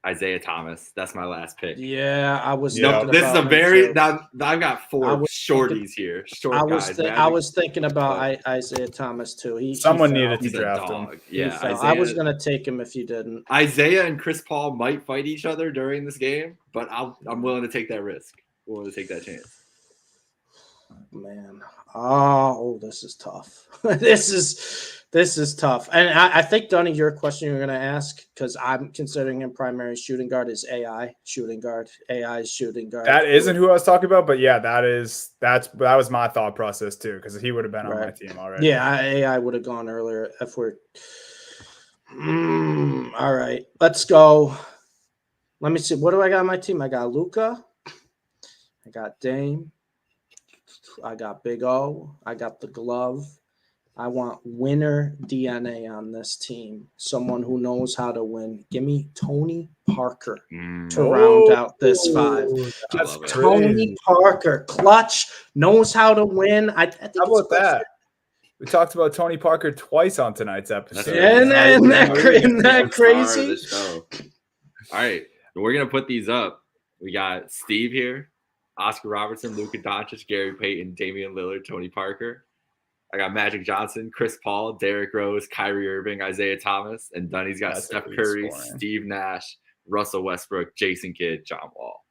Isaiah Thomas. That's my last pick. Yeah, I was. No, this is a very. Now I've got 4 shorties here. I was thinking about Isaiah Thomas too. Someone needed to draft him. Yeah, I was gonna take him if you didn't. Isaiah and Chris Paul might fight each other during this game, but I'm willing to take that risk. Willing to take that chance. Man, this is tough. This This is tough. And I think, Donnie, your question you're going to ask, because I'm considering him primary shooting guard, is AI shooting guard. AI shooting guard. That isn't who I was talking about, but yeah, that was my thought process too, because he would have been on my team already. Yeah, AI would have gone earlier if we're. All right, let's go. Let me see. What do I got on my team? I got Luka. I got Dame. I got Big O. I got the glove. I want winner DNA on this team. Someone who knows how to win. Give me Tony Parker to round out this 5. That's Tony Parker, clutch, knows how to win. I think how about that? We talked about Tony Parker twice on tonight's episode. Isn't that crazy? All right, we're going to put these up. We got Steve here, Oscar Robertson, Luka Doncic, Gary Payton, Damian Lillard, Tony Parker. I got Magic Johnson, Chris Paul, Derrick Rose, Kyrie Irving, Isaiah Thomas, and Dunny's got Steph Curry, Steve Nash, Russell Westbrook, Jason Kidd, John Wall.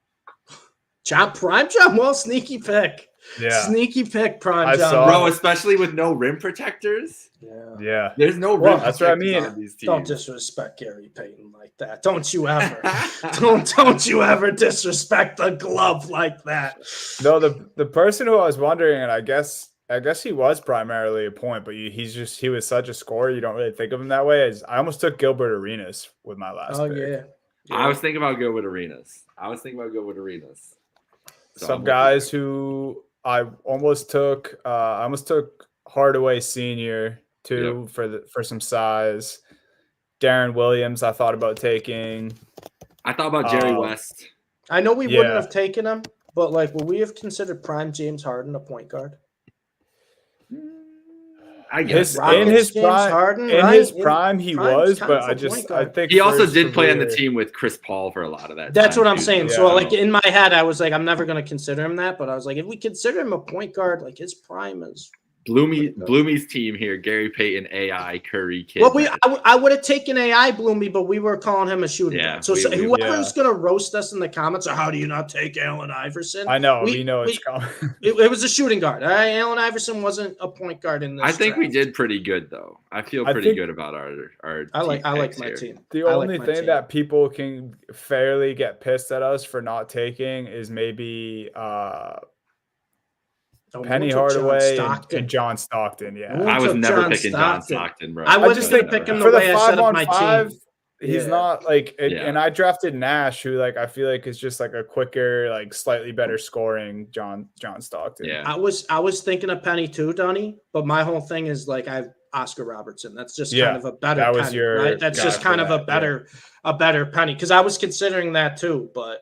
Prime John Wall, sneaky pick. Yeah. Sneaky pick, Prime John Wall. Bro, especially with no rim protectors. Yeah. There's no rim protectors. That's what I mean. On these teams. Don't disrespect Gary Payton like that. Don't you ever. don't you ever disrespect the glove like that. No, the person who I was wondering, and I guess he was primarily a point, but he was such a scorer, you don't really think of him that way. I almost took Gilbert Arenas with my last pick. Yeah. I was thinking about Gilbert Arenas. So some guys who I almost took Hardaway Sr. too, for some size. Darren Williams I thought about taking. I thought about Jerry West. I know we wouldn't have taken him, but would we have considered prime James Harden a point guard? I guess in his prime he was, but I think he also did play on the team with Chris Paul for a lot of that. That's what I'm saying. Yeah. So in my head, I was like, I'm never going to consider him that, but I was like, if we consider him a point guard, his prime is. Bloomy's team here: Gary Payton, AI, Curry, Kidd. Well, I would have taken AI Bloomy, but we were calling him a shooting guard. So whoever's going to roast us in the comments, or how do you not take Allen Iverson? I know we know it's coming. It was a shooting guard. Allen Iverson wasn't a point guard in this. I think we did pretty good though. I feel pretty good about our. I like my team. The only thing that people can fairly get pissed at us for not taking is maybe. Penny Hardaway and John Stockton. Yeah, I was never picking John Stockton, bro. I wasn't going to pick him the way I set up my team. He's not and I drafted Nash, who I feel like is just a quicker, slightly better scoring John Stockton. Yeah, I was thinking of Penny too, Donnie, but my whole thing is I have Oscar Robertson. That's just kind of a better Penny, right? That's just kind of a better Penny, because I was considering that too, but.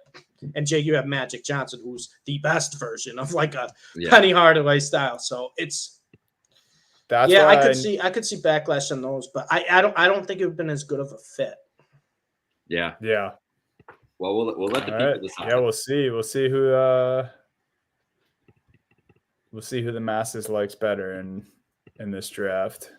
And Jay, you have Magic Johnson, who's the best version of a Penny Hardaway style. So I could see backlash on those, but I don't think it would have been as good of a fit. Yeah. Well, we'll let the people decide. Yeah, we'll see. We'll see who the masses likes better in this draft.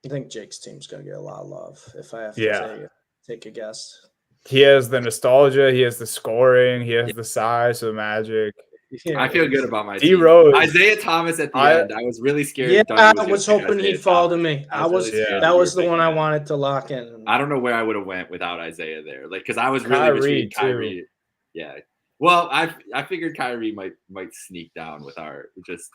I think Jake's team's gonna get a lot of love. If I have to take a guess. He has the nostalgia. He has the scoring. He has the size of Magic. Yeah. I feel good about my team. D-Rose. Isaiah Thomas at the end. I was really scared. Yeah, I was hoping he'd fall to me. That was the one I wanted to lock in. I don't know where I would have went without Isaiah there. Because I was really between Kyrie. Yeah. Well, I figured Kyrie might sneak down with our just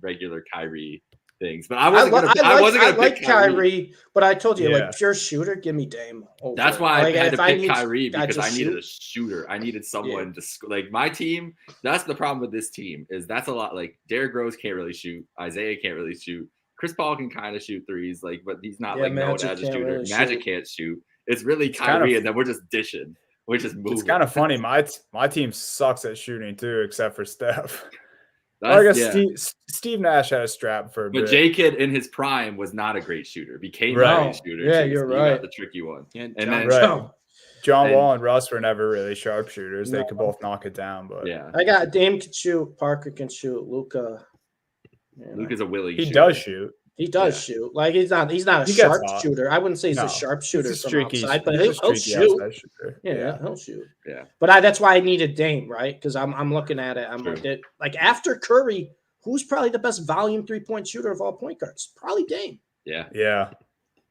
regular Kyrie things, but I wasn't gonna pick Kyrie. But I told you, pure shooter, give me Dame. That's why I had to pick Kyrie, because I needed a shooter. I needed someone to my team. That's the problem with this team, is that's a lot. Derrick Rose can't really shoot. Isaiah can't really shoot. Chris Paul can kind of shoot threes, but he's not known as a shooter. Really Magic can't shoot. It's really Kyrie, and then we're just dishing. We're just moving. It's kind of funny. My team sucks at shooting too, except for Steph. I guess Steve Nash had a strap for a bit. But J-Kidd in his prime was not a great shooter. Became a great shooter. Yeah, you're right. Got the tricky one. And John Wall and Russ were never really sharpshooters. They could both knock it down. But I got Dame can shoot, Parker can shoot, Luka. Luka's a willing shooter. He does shoot. He does shoot. He's not a sharpshooter. I wouldn't say he's a sharpshooter from outside, but he'll shoot. He'll shoot. Yeah. But that's why I needed Dame, right? Because I'm looking at it. I'm after Curry, who's probably the best volume 3-point shooter of all point guards? Probably Dame. Yeah.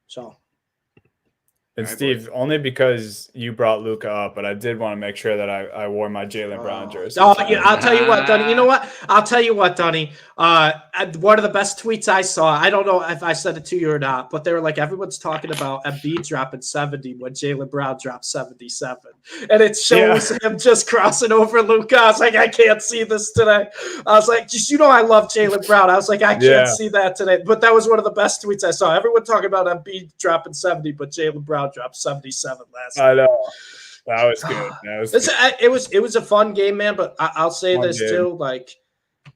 So. And Steve, only because you brought Luka up, but I did want to make sure that I wore my Jaylen Brown jersey. Oh, yeah, I'll tell you what, Dunny. You know what? I'll tell you what, Dunny. One of the best tweets I saw, I don't know if I said it to you or not, but they were like, everyone's talking about Embiid dropping 70 when Jaylen Brown dropped 77. And it shows him just crossing over Luka. I was like, I can't see this today. I was like, just, I love Jaylen Brown. I was like, I can't see that today. But that was one of the best tweets I saw. Everyone talking about Embiid dropping 70, but Jaylen Brown dropped 77 last night. I know. That was good. It was a fun game, man. But I'll say this too: like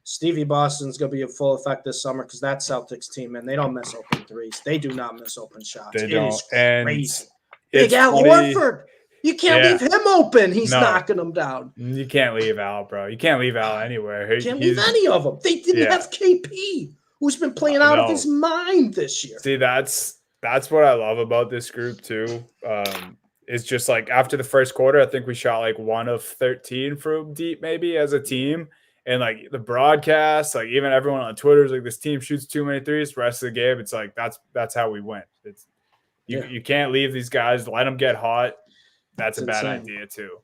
Stevie Boston's gonna be in full effect this summer because that Celtics team, man, they don't miss open threes. They do not miss open shots. They don't. And crazy. Big Al Horford. You can't leave him open. He's knocking them down. You can't leave Al, bro. You can't leave Al anywhere. You can't leave any of them. They didn't have KP, who's been playing out of his mind this year. See, that's what I love about this group too. It's just like after the first quarter, I think we shot like 1 of 13 from deep, maybe as a team. And like the broadcast, like even everyone on Twitter is like, this team shoots too many threes. The rest of the game, it's like that's how we win. It's you can't leave these guys, let them get hot. That's a bad idea too.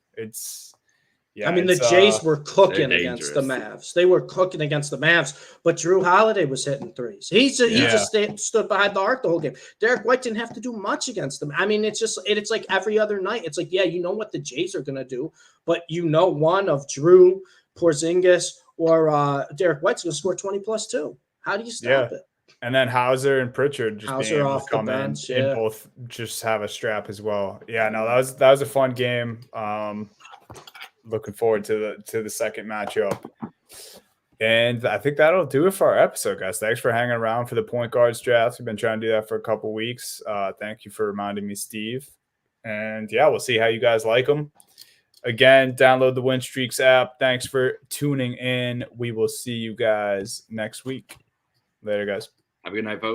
I mean, the Jays were cooking against the Mavs. They were cooking against the Mavs, but Drew Holiday was hitting threes. He just stood behind the arc the whole game. Derek White didn't have to do much against them. I mean, it's like every other night. It's like, you know what the Jays are going to do, but one of Drew, Porzingis, or Derek White's going to score 20 plus too. How do you stop it? And then Hauser and Pritchard just being able to come bench, in and both just have a strap as well. Yeah, no, that was a fun game. Looking forward to the second matchup. And I think that'll do it for our episode, guys. Thanks for hanging around for the point guards draft. We've been trying to do that for a couple weeks. Thank you for reminding me, Steve. And we'll see how you guys like them. Again, download the Win Streaks app. Thanks for tuning in. We will see you guys next week. Later, guys. Have a good night, folks.